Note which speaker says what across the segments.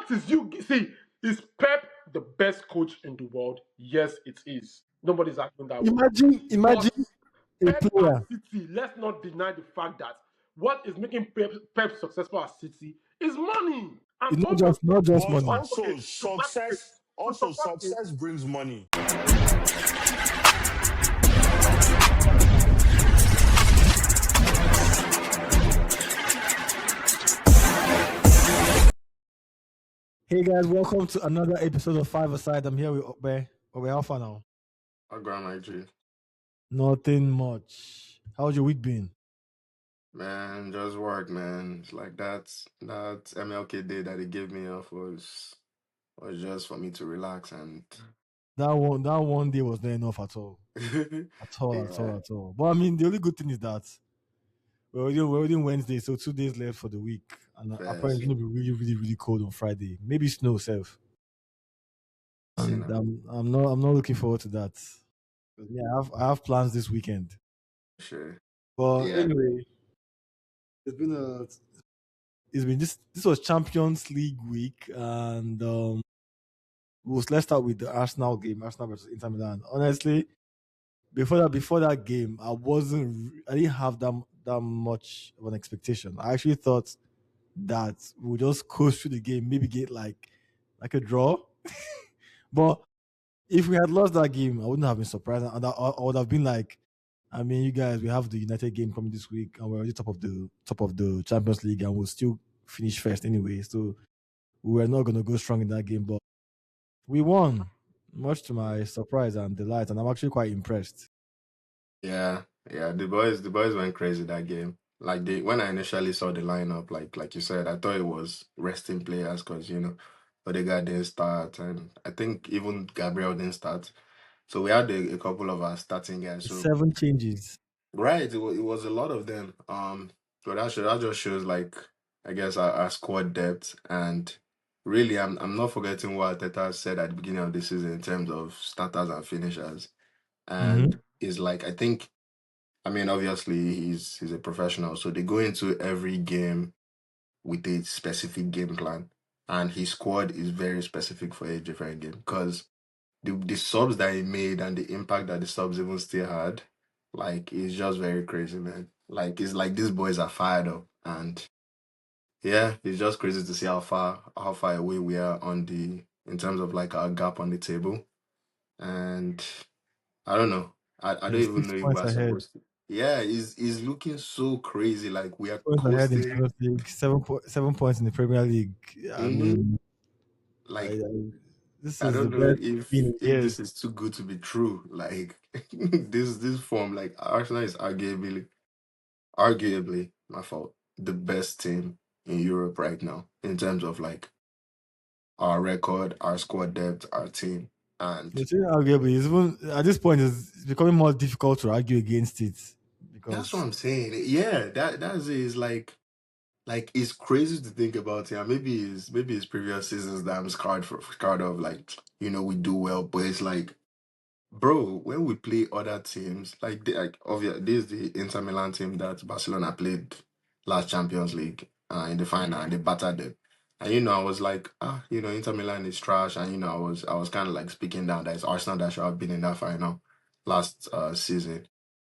Speaker 1: fact is, you see, is Pep the best coach in the world? Yes, it is. Nobody's arguing that.
Speaker 2: Imagine a
Speaker 1: Pep
Speaker 2: player.
Speaker 1: at City, let's not deny the fact that what is making Pep successful at City is money. And
Speaker 2: It's not just money.
Speaker 3: Also, success brings money.
Speaker 2: Hey guys, welcome to another episode of Five Aside. I'm here with Obe. Obe, how far now?
Speaker 4: I'll go my G.
Speaker 2: Nothing much. How's your week been?
Speaker 4: Man, just work, man. It's like that MLK day that they gave me off was just for me to relax and
Speaker 2: That one day was not enough at all. At all. But I mean, the only good thing is that we're already on Wednesday, so 2 days left for the week. And apparently it's going to be really, really, really cold on Friday. Maybe snow, self. And I'm not looking forward to that. Yeah, I have plans this weekend.
Speaker 4: Sure.
Speaker 2: But anyway, this was Champions League week, and let's start with the Arsenal game, Arsenal versus Inter Milan. Honestly, before that game, I didn't have that much of an expectation. I actually thought that we would just coast through the game, maybe get like a draw. But if we had lost that game, I wouldn't have been surprised, and I would have been like, I mean, you guys, we have the United game coming this week, and we're already top of the Champions League, and we'll still finish first anyway. So we were not going to go strong in that game, but we won, much to my surprise and delight, and I'm actually quite impressed.
Speaker 4: Yeah. The boys went crazy that game. Like when I initially saw the lineup, like you said, I thought it was resting players because Odegaard didn't start, and I think even Gabriel didn't start. So we had a couple of our starting guys. So
Speaker 2: 7 changes.
Speaker 4: Right, it was a lot of them. So that just shows like I guess our squad depth, and really I'm not forgetting what Arteta said at the beginning of the season in terms of starters and finishers, and it's like I mean obviously he's a professional, so they go into every game with a specific game plan, and his squad is very specific for a different game because the subs that he made and the impact that the subs even still had, like it's just very crazy, man. Like it's like these boys are fired up, and yeah, it's just crazy to see how far away we are in terms of like our gap on the table, and I don't know. I don't even know if we're supposed to. Yeah, he's looking so crazy. Like we are
Speaker 2: points ahead in
Speaker 4: coasting.
Speaker 2: Champions League, 7 points in the Premier League. I mean,
Speaker 4: like
Speaker 2: this
Speaker 4: I
Speaker 2: is the
Speaker 4: don't know
Speaker 2: best
Speaker 4: if this is too good to be true. Like this form, like Arsenal is arguably my fault, the best team in Europe right now in terms of like our record, our squad depth, our team, and
Speaker 2: arguably, even at this point, it's becoming more difficult to argue against it. Because
Speaker 4: that's what I'm saying. Yeah, that's it. It's like it's crazy to think about it. And maybe it's previous seasons that I'm scarred of. Like we do well, but it's like, bro, when we play other teams, like obviously this is the Inter Milan team that Barcelona played last Champions League in the final, and they battered them. And I was like, Inter Milan is trash, and I was kind of like speaking down that it's Arsenal that should have been in that final last season.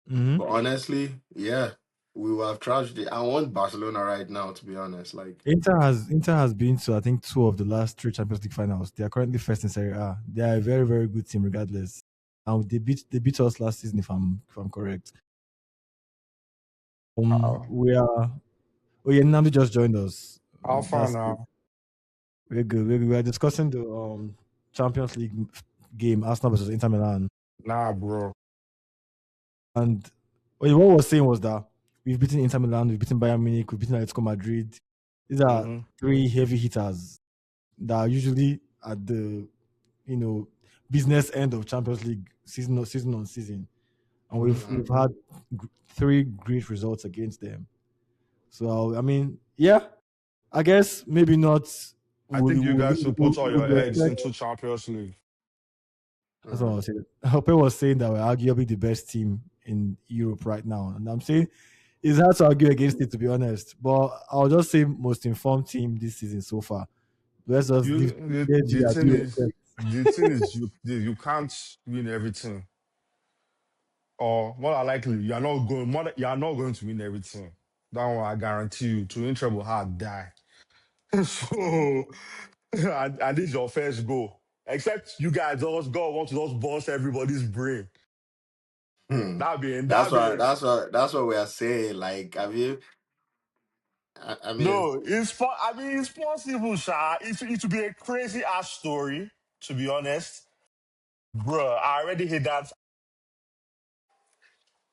Speaker 4: But honestly, yeah, we will have trashed it. I want Barcelona right now, to be honest. Like
Speaker 2: Inter has been to I think 2 of the last 3 Champions League finals. They are currently first in Serie A. They are a very, very good team, regardless. And they beat us last season, if I'm correct. We are. Oh yeah, Namdi just joined us.
Speaker 3: How far now?
Speaker 2: We're good. We are discussing the Champions League game, Arsenal versus Inter Milan.
Speaker 3: Nah, bro.
Speaker 2: And what we're saying was that we've beaten Inter Milan, we've beaten Bayern Munich, we've beaten Atletico Madrid. These are 3 heavy hitters that are usually at the business end of Champions League season on season, and we've had 3 great results against them. So I mean, yeah, I guess maybe not.
Speaker 3: I think you guys should put all your eggs into Champions League.
Speaker 2: That's what I was saying. Hoppe was saying that we're arguably the best team in Europe right now, and I'm saying it's hard to argue against it, to be honest. But I'll just say most informed team this season so far, Let's just
Speaker 3: You
Speaker 2: leave
Speaker 3: the
Speaker 2: PSG as
Speaker 3: thing
Speaker 2: we
Speaker 3: is
Speaker 2: expect.
Speaker 3: the thing is you can't win everything. Or more than likely, you are not going to win everything. That one I guarantee you. To win treble hard die. So and this is your first goal. Except you guys just God want to just bust everybody's brain.
Speaker 4: Hmm.
Speaker 3: That be
Speaker 4: That's what we are saying. Like, have you? I mean,
Speaker 3: no, I mean it's possible, Sha. It would be a crazy ass story, to be honest. Bruh, I already hate that.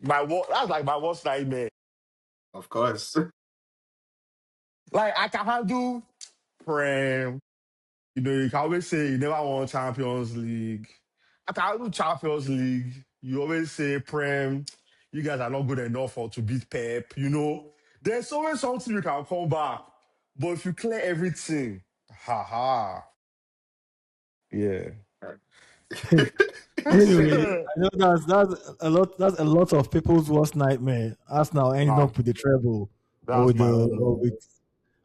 Speaker 3: That's like my worst nightmare.
Speaker 4: of course.
Speaker 3: Like I can handle Prem. You know, you can always say you never won Champions League. I can handle Champions League. You always say Prem, you guys are not good enough for to beat Pep. You know, there's always something you can come back. But if you clear everything, haha, yeah.
Speaker 2: Anyway, I know that's a lot of people's worst nightmare. Arsenal ending
Speaker 3: Ah,
Speaker 2: up with the treble or
Speaker 3: that's
Speaker 2: with
Speaker 3: my
Speaker 2: the
Speaker 3: own.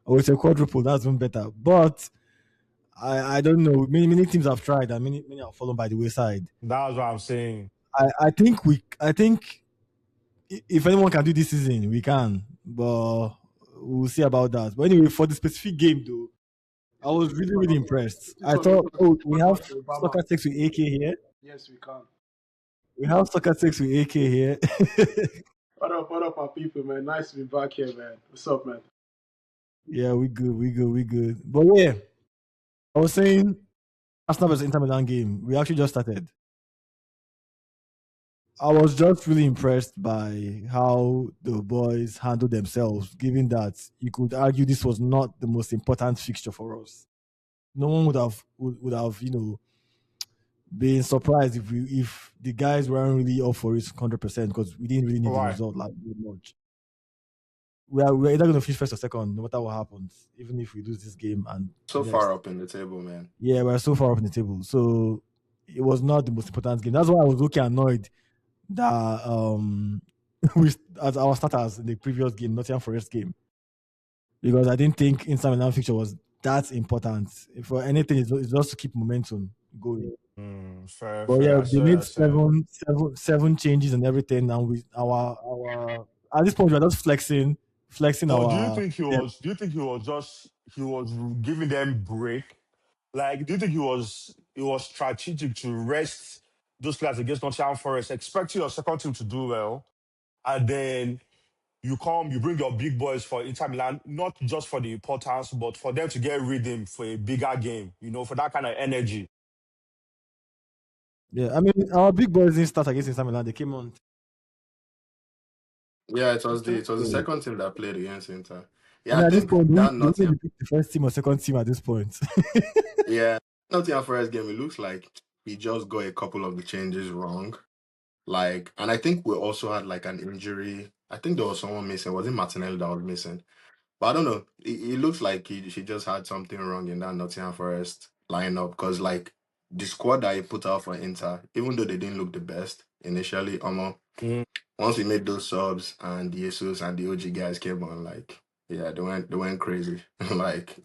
Speaker 2: or with a quadruple. That's even better. But I don't know. Many teams have tried, and many have fallen by the wayside.
Speaker 3: That's what I'm saying.
Speaker 2: I think if anyone can do this season, we can. But we'll see about that. But anyway, for the specific game though, I was really impressed.
Speaker 1: This
Speaker 2: I
Speaker 1: one
Speaker 2: thought, oh, we have
Speaker 1: for Obama.
Speaker 2: soccer takes with AK here.
Speaker 1: Yes, we can.
Speaker 2: We have soccer takes with AK here.
Speaker 1: What up, our people, man? Nice to be back here, man. What's up, man?
Speaker 2: Yeah, we good. But yeah, I was saying Arsenal versus Inter Milan game. We actually just started. I was just really impressed by how the boys handled themselves, given that you could argue this was not the most important fixture for us. No one would have been surprised if the guys weren't really up for it 100% because we didn't really need the
Speaker 3: Why?
Speaker 2: result like very much. We're either going to finish first or second, no matter what happens, even if we lose this game and
Speaker 4: So
Speaker 2: the
Speaker 4: far
Speaker 2: next.
Speaker 4: up in the table, man.
Speaker 2: Yeah, we're so far up in the table. So it was not the most important game. That's why I was okay annoyed that we as our starters in the previous game, Nottingham Forest game, because I didn't think Inter Milan fixture was that important. For anything, it's just to keep momentum going.
Speaker 3: Fair,
Speaker 2: But yeah,
Speaker 3: fair. I
Speaker 2: they
Speaker 3: say,
Speaker 2: made
Speaker 3: I say.
Speaker 2: seven changes and everything, and we our at this point we're just flexing
Speaker 3: But
Speaker 2: our depth.
Speaker 3: do you think he was giving them break? Like, do you think it was strategic to rest those players against Nottingham Forest, expecting your second team to do well, and then you bring your big boys for Inter Milan, not just for the importance, but for them to get rhythm for a bigger game, you know, for that kind of energy.
Speaker 2: Yeah, I mean our big boys didn't start against Inter Milan. They came on.
Speaker 4: Yeah,
Speaker 1: Okay.
Speaker 4: it was the
Speaker 2: So,
Speaker 4: second team that played against Inter.
Speaker 2: I
Speaker 4: Yeah, I
Speaker 2: mean, at this
Speaker 4: think
Speaker 2: point,
Speaker 4: that
Speaker 2: we
Speaker 4: Nottingham.
Speaker 2: really pick the first team or second team at this point.
Speaker 4: Yeah, Nottingham Forest game. It looks like we just got a couple of the changes wrong. Like, and I think we also had like an injury. I think there was someone missing. Was it Martinelli that was missing? But I don't know. It looks like she just had something wrong in that Nottingham Forest lineup because like the squad that he put out for Inter, even though they didn't look the best initially, once we made those subs and Jesus and the OG guys came on, like yeah, they went crazy. Like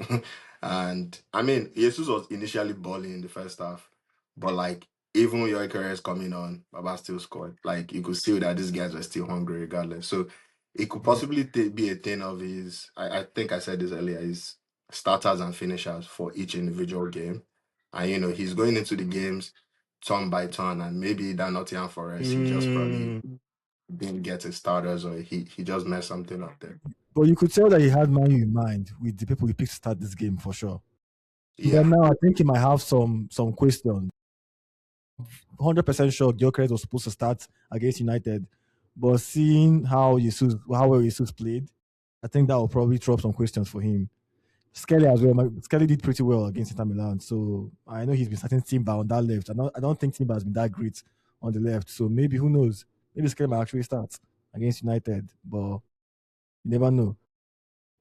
Speaker 4: and I mean Jesus was initially balling in the first half, but like even your careers coming on, Baba still scored. Like you could see that these guys were still hungry regardless. So it could
Speaker 2: Yeah.
Speaker 4: possibly be a thing of his. I think I said this earlier. His starters and finishers for each individual game, and he's going into the games turn by turn, and maybe that Nottingham Forest he just probably
Speaker 3: Mm,
Speaker 4: didn't get his starters or he just messed something up there.
Speaker 2: But you could tell that he had Man U in mind with the people he picked to start this game for sure. But
Speaker 4: Yeah,
Speaker 2: now I think he might have some questions. 100% sure Gyökeres was supposed to start against United, but seeing how well Jesus played, I think that will probably throw up some questions for him. Skelly as well. Skelly did pretty well against Inter Milan, so I know he's been starting Timber on that left. I don't think Timber has been that great on the left, so maybe who knows? Maybe Skelly might actually start against United, but you never know.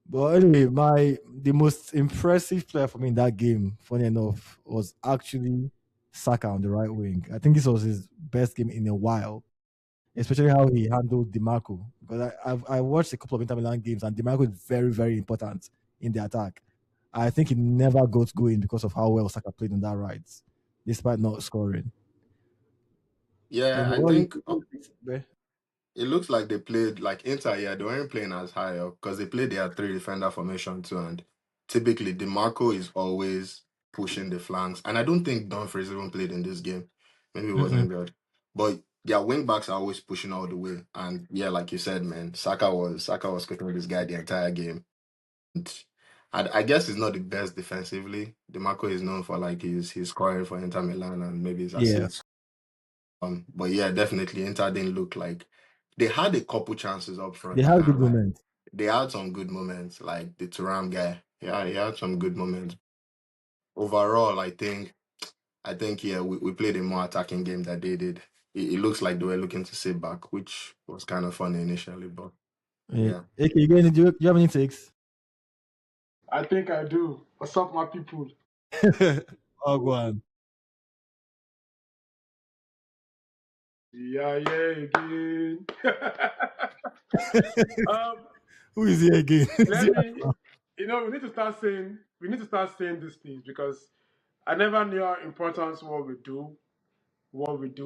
Speaker 2: But anyway, the most impressive player for me in that game, funny enough, was actually Saka on the right wing. I think this was his best game in a while, especially how he handled Dimarco. Because I watched a couple of Inter Milan games, and Dimarco is very, very important in the attack. I think he never got going because of how well Saka played on that right, despite not scoring.
Speaker 4: Yeah,
Speaker 2: And
Speaker 4: I think
Speaker 2: Be-
Speaker 4: it looks like they played like Inter. Yeah, they weren't playing as high up because they played their three defender formation too, and typically Dimarco is always pushing the flanks, and I don't think Dumfries even played in this game. Maybe he
Speaker 2: Mm-mm.
Speaker 4: wasn't good, but their wing backs are always pushing all the way. And yeah, like you said, man, Saka was cooking this guy the entire game. And I guess he's not the best defensively. Dimarco is known for like his scoring for Inter Milan and maybe his
Speaker 2: Yeah,
Speaker 4: assists. But yeah, definitely Inter didn't look like they had a couple chances up
Speaker 2: they
Speaker 4: front. I
Speaker 2: had a
Speaker 4: can't
Speaker 2: good
Speaker 4: lie.
Speaker 2: moment.
Speaker 4: They had some good moments, like the Turam guy. Yeah, he had some good moments. Overall, I think yeah, we played a more attacking game than they did. It looks like they were looking to sit back, which was kind of funny initially, but yeah.
Speaker 2: Okay, do you have any takes?
Speaker 1: I think I do. What's up, my people?
Speaker 2: Oh, go on.
Speaker 1: Yeah, again. um,
Speaker 2: Who is here again?
Speaker 1: let me. We need to start saying these things because I never knew how important what we do,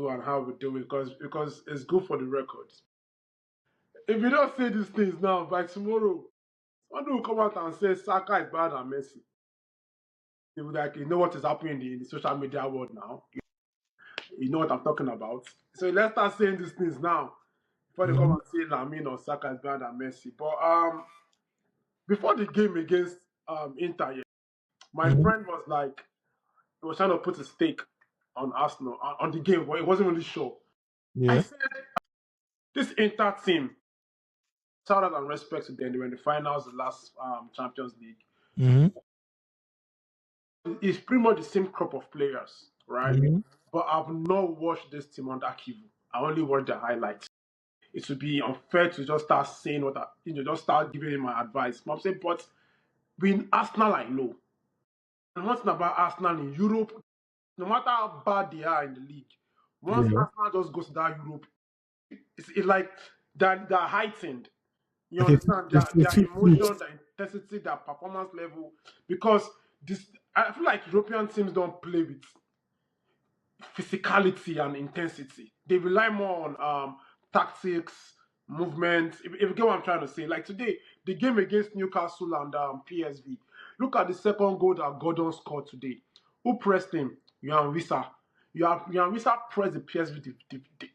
Speaker 1: and how we do it because it's good for the records. If you don't say these things now, by tomorrow, someone will come out and say Saka is better than Messi. They will like, you know what is happening in the social media world now. You know what I'm talking about. So let's start saying these things now before they come
Speaker 2: Mhm.
Speaker 1: and say Lamine or Saka is better than Messi. But before the game against Inter, yeah, my
Speaker 2: Mhm.
Speaker 1: friend was like, he was trying to put a stake on Arsenal on the game, but he wasn't really sure. I
Speaker 2: Yeah.
Speaker 1: said this Inter team, shout out and respect to them. They were in the finals, the last Champions League.
Speaker 2: Mhm.
Speaker 1: It's pretty much the same crop of players, right?
Speaker 2: Mhm.
Speaker 1: But I've not watched this team under Kivu. I only watched the highlights. It would be unfair to just start saying just start giving him my advice. I'm saying, but being Arsenal, I know. And one thing about Arsenal in Europe, no matter how bad they are in the league, once
Speaker 2: Yeah.
Speaker 1: Arsenal just goes to that Europe, it's like they're heightened. You
Speaker 2: Okay.
Speaker 1: understand
Speaker 2: It's
Speaker 1: their
Speaker 2: too
Speaker 1: emotion, their intensity, their performance level. Because this, I feel like European teams don't play with physicality and intensity. They rely more on tactics, movement. If you get what I'm trying to say, like today, the game against Newcastle and PSV. Look at the second goal that Gordon scored today. Who pressed him? Yohan Wissa. Yohan Wissa pressed the PSV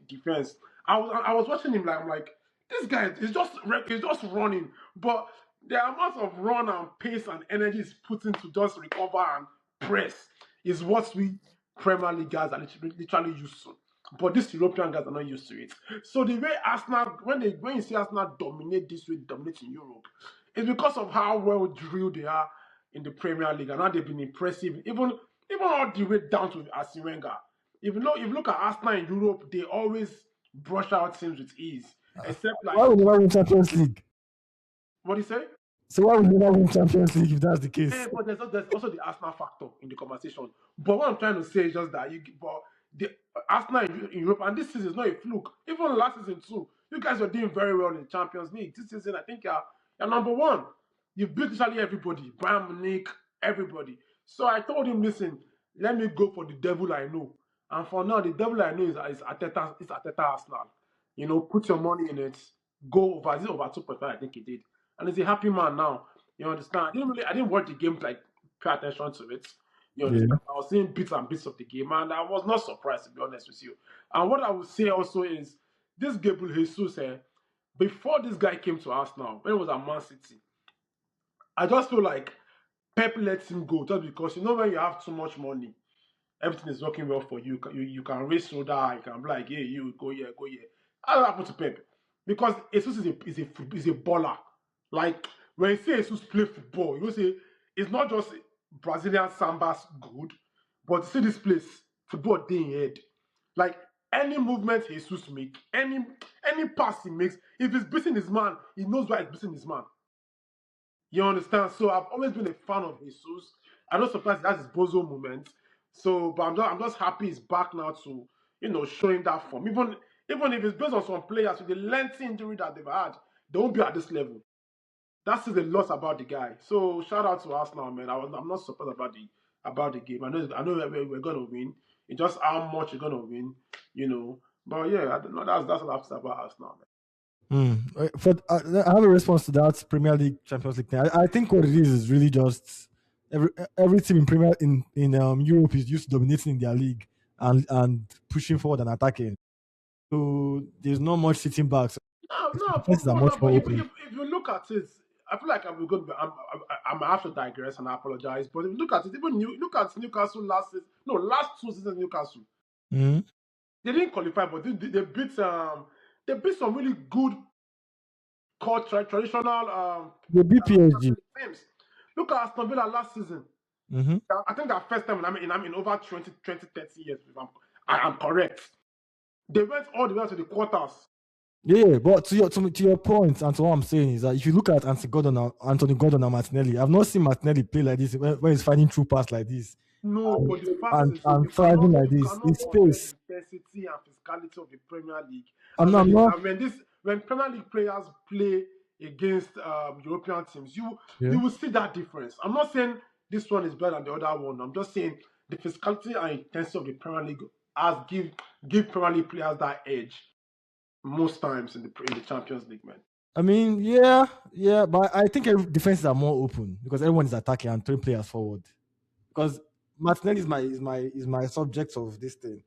Speaker 1: defense. I was watching him like I'm like this guy is just running, but the amount of run and pace and energy is put into just recover and press is what we Premier League guys are literally used to. But these European guys are not used to it. So the way Arsenal, when you see Arsenal dominate this way, dominate in Europe, it's because of how well drilled they are in the Premier League and how they've been impressive, even all the way down to Arsene Wenger. If you look at Arsenal in Europe, they always brush out teams with ease. Except like
Speaker 2: Why would never win Champions League?
Speaker 1: what do you say?
Speaker 2: So why would never win Champions League if that's the case?
Speaker 1: But there's also the Arsenal factor in the conversation. But what I'm trying to say is just that the Arsenal in Europe, and this season is not a fluke. Even last season too, you guys are doing very well in the Champions League. This season, I think you're number one. You've beat literally everybody, Bayern Munich, everybody. So I told him, listen, let me go for the devil I know. And for now, the devil I know is Arteta. It's Arteta Arsenal. Put your money in it. Go over. Is it over 2.5? I think he did, and he's a happy man now. You understand? I didn't watch the game to like pay attention to it. You
Speaker 2: Yeah.
Speaker 1: understand? I was seeing bits and bits of the game, and I was not surprised to be honest with you. And what I would say also is this Gabriel Jesus, before this guy came to us now, when it was at Man City, I just feel like Pep lets him go just because when you have too much money, everything is working well for you. You can raise shoulder, you can be like, hey, you go here, go here. How happened to Pep? Because Jesus is a baller. Like when you say Jesus play football, you say it's not just Brazilian samba's good, but see this place, football day in head. Like any movement Jesus make, any pass he makes, if he's beating his man, he knows why he's beating his man. You understand? So I've always been a fan of Jesus. I'm not surprised he has his bozo moment. So, but I'm just happy he's back now to showing that form. Even if it's based on some players with the lengthy injury that they've had, they won't be at this level. That says a lot about the guy. So shout out to Arsenal, man. I'm not surprised about the game. I know we're gonna win. It's just how much you're gonna win, you know. But yeah, I don't know. That's what I have to say about Arsenal, man.
Speaker 2: I have a response to that Premier League, Champions League thing. I think what it is really just every team in Premier in Europe is used to dominating in their league and pushing forward and attacking. So there's not much sitting back. So
Speaker 1: No, but
Speaker 2: defenses are
Speaker 1: no,
Speaker 2: much
Speaker 1: no.
Speaker 2: more
Speaker 1: But
Speaker 2: open.
Speaker 1: if you look at it, I feel like I'm going. I'm have to digress and I apologize. But if you look at it, even look at Newcastle last season. No, last 2 seasons Newcastle.
Speaker 2: Mhm.
Speaker 1: They didn't qualify, but they beat some really good traditional
Speaker 2: The BPSG.
Speaker 1: teams. Look at Aston Villa last season.
Speaker 2: Mm-hmm.
Speaker 1: I think that first time in over 20, 30 years, if I'm correct. They went all the way to the quarters.
Speaker 2: Yeah, but to your point and to what I'm saying is that if you look at Anthony Gordon and Martinelli, I've not seen Martinelli play like this when he's finding through pass like this
Speaker 1: No,
Speaker 2: and,
Speaker 1: but the fact is,
Speaker 2: and thriving like
Speaker 1: you
Speaker 2: this.
Speaker 1: cannot
Speaker 2: It's
Speaker 1: compare
Speaker 2: space.
Speaker 1: the intensity and physicality of the Premier League.
Speaker 2: I'm not.
Speaker 1: When Premier League players play against European teams,
Speaker 2: Yeah.
Speaker 1: you will see that difference. I'm not saying this one is better than the other one. I'm just saying the physicality and intensity of the Premier League has give Premier League players that edge most times in the Champions League, man.
Speaker 2: I mean, yeah, but I think defenses are more open because everyone is attacking and throwing players forward. Because Martinelli is my subject of this thing.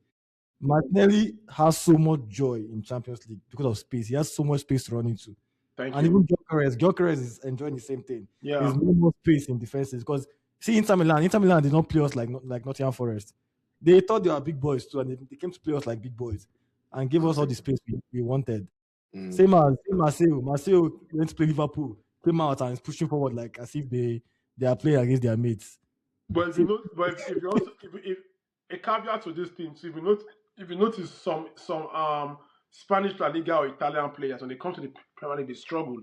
Speaker 2: Martinelli has so much joy in Champions League because of space. He has so much space to run into.
Speaker 1: Thank
Speaker 2: And
Speaker 1: you.
Speaker 2: even Gyökeres is enjoying the same thing.
Speaker 1: Yeah.
Speaker 2: There's no more space in defenses because see Inter Milan did not play us like Nottingham Forest. They thought they were big boys too, and they came to play us like big boys and gave us all the space we wanted. Same as Marcelo. Marcelo went to play Liverpool, came out and is pushing forward like as if they are playing against their mates.
Speaker 1: But if you also if a caveat to this thing, so if you notice some Spanish La Liga or Italian players when they come to the Premier League they struggle,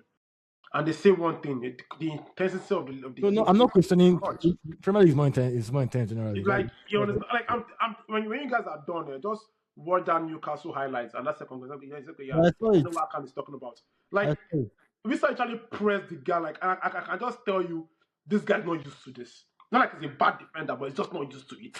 Speaker 1: and they say one thing: the intensity of the
Speaker 2: No,
Speaker 1: game
Speaker 2: I'm not
Speaker 1: is
Speaker 2: questioning.
Speaker 1: much.
Speaker 2: Premier League is more intense generally.
Speaker 1: It's like you understand, like I'm when you guys are done, just watch that Newcastle highlights and that's second. Yeah,
Speaker 2: I saw
Speaker 1: I
Speaker 2: it.
Speaker 1: know what Khan is talking about.
Speaker 2: I
Speaker 1: Like
Speaker 2: saw it.
Speaker 1: we start actually press the guy. Like I can just tell you, this guy's not used to this. Not like he's a bad defender, but he's just not used to it.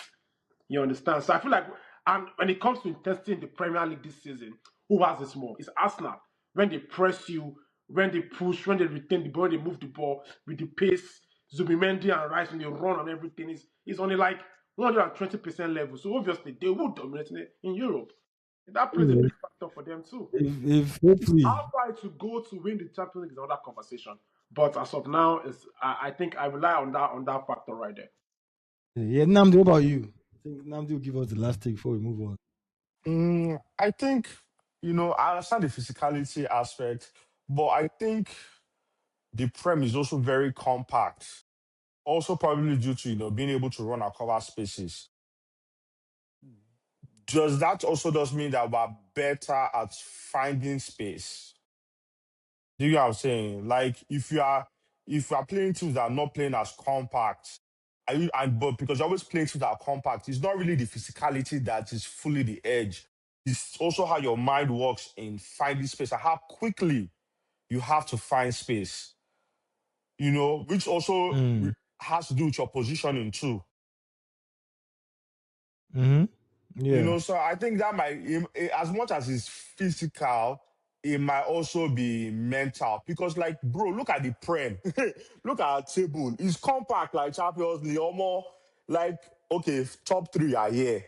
Speaker 1: You understand? So I feel like, and when it comes to intensity in the Premier League this season, who has this more? It's Arsenal. When they press you, when they push, when they retain the ball, they move the ball with the pace. Zubimendi and Rice when they run and everything is only like 120% level. So obviously they would dominate in Europe. That plays a
Speaker 2: Yeah.
Speaker 1: big factor for them too.
Speaker 2: If hopefully,
Speaker 1: How far to go to win the Champions League is another conversation. But as of now, I think I rely on that factor right there.
Speaker 2: yeah, Namdi, what about you? I think Namdi will give us the last take before we move on.
Speaker 3: I think, I understand the physicality aspect, but I think the Prem is also very compact. Also, probably due to, being able to run and cover spaces. Does that also does mean that we're better at finding space? Do you know what I'm saying? Like if you are playing teams that are not playing as compact, but because you're always playing teams that are compact, it's not really the physicality that is fully the edge. It's also how your mind works in finding space and how quickly you have to find space. Which also
Speaker 2: Mm.
Speaker 3: has to do with your positioning too.
Speaker 2: Mm-hmm. Yeah.
Speaker 3: So I think that as much as it's physical, it might also be mental. Because, like, bro, look at the Prem. Look at our table. It's compact like Champions League. Almost like, okay, top three are here.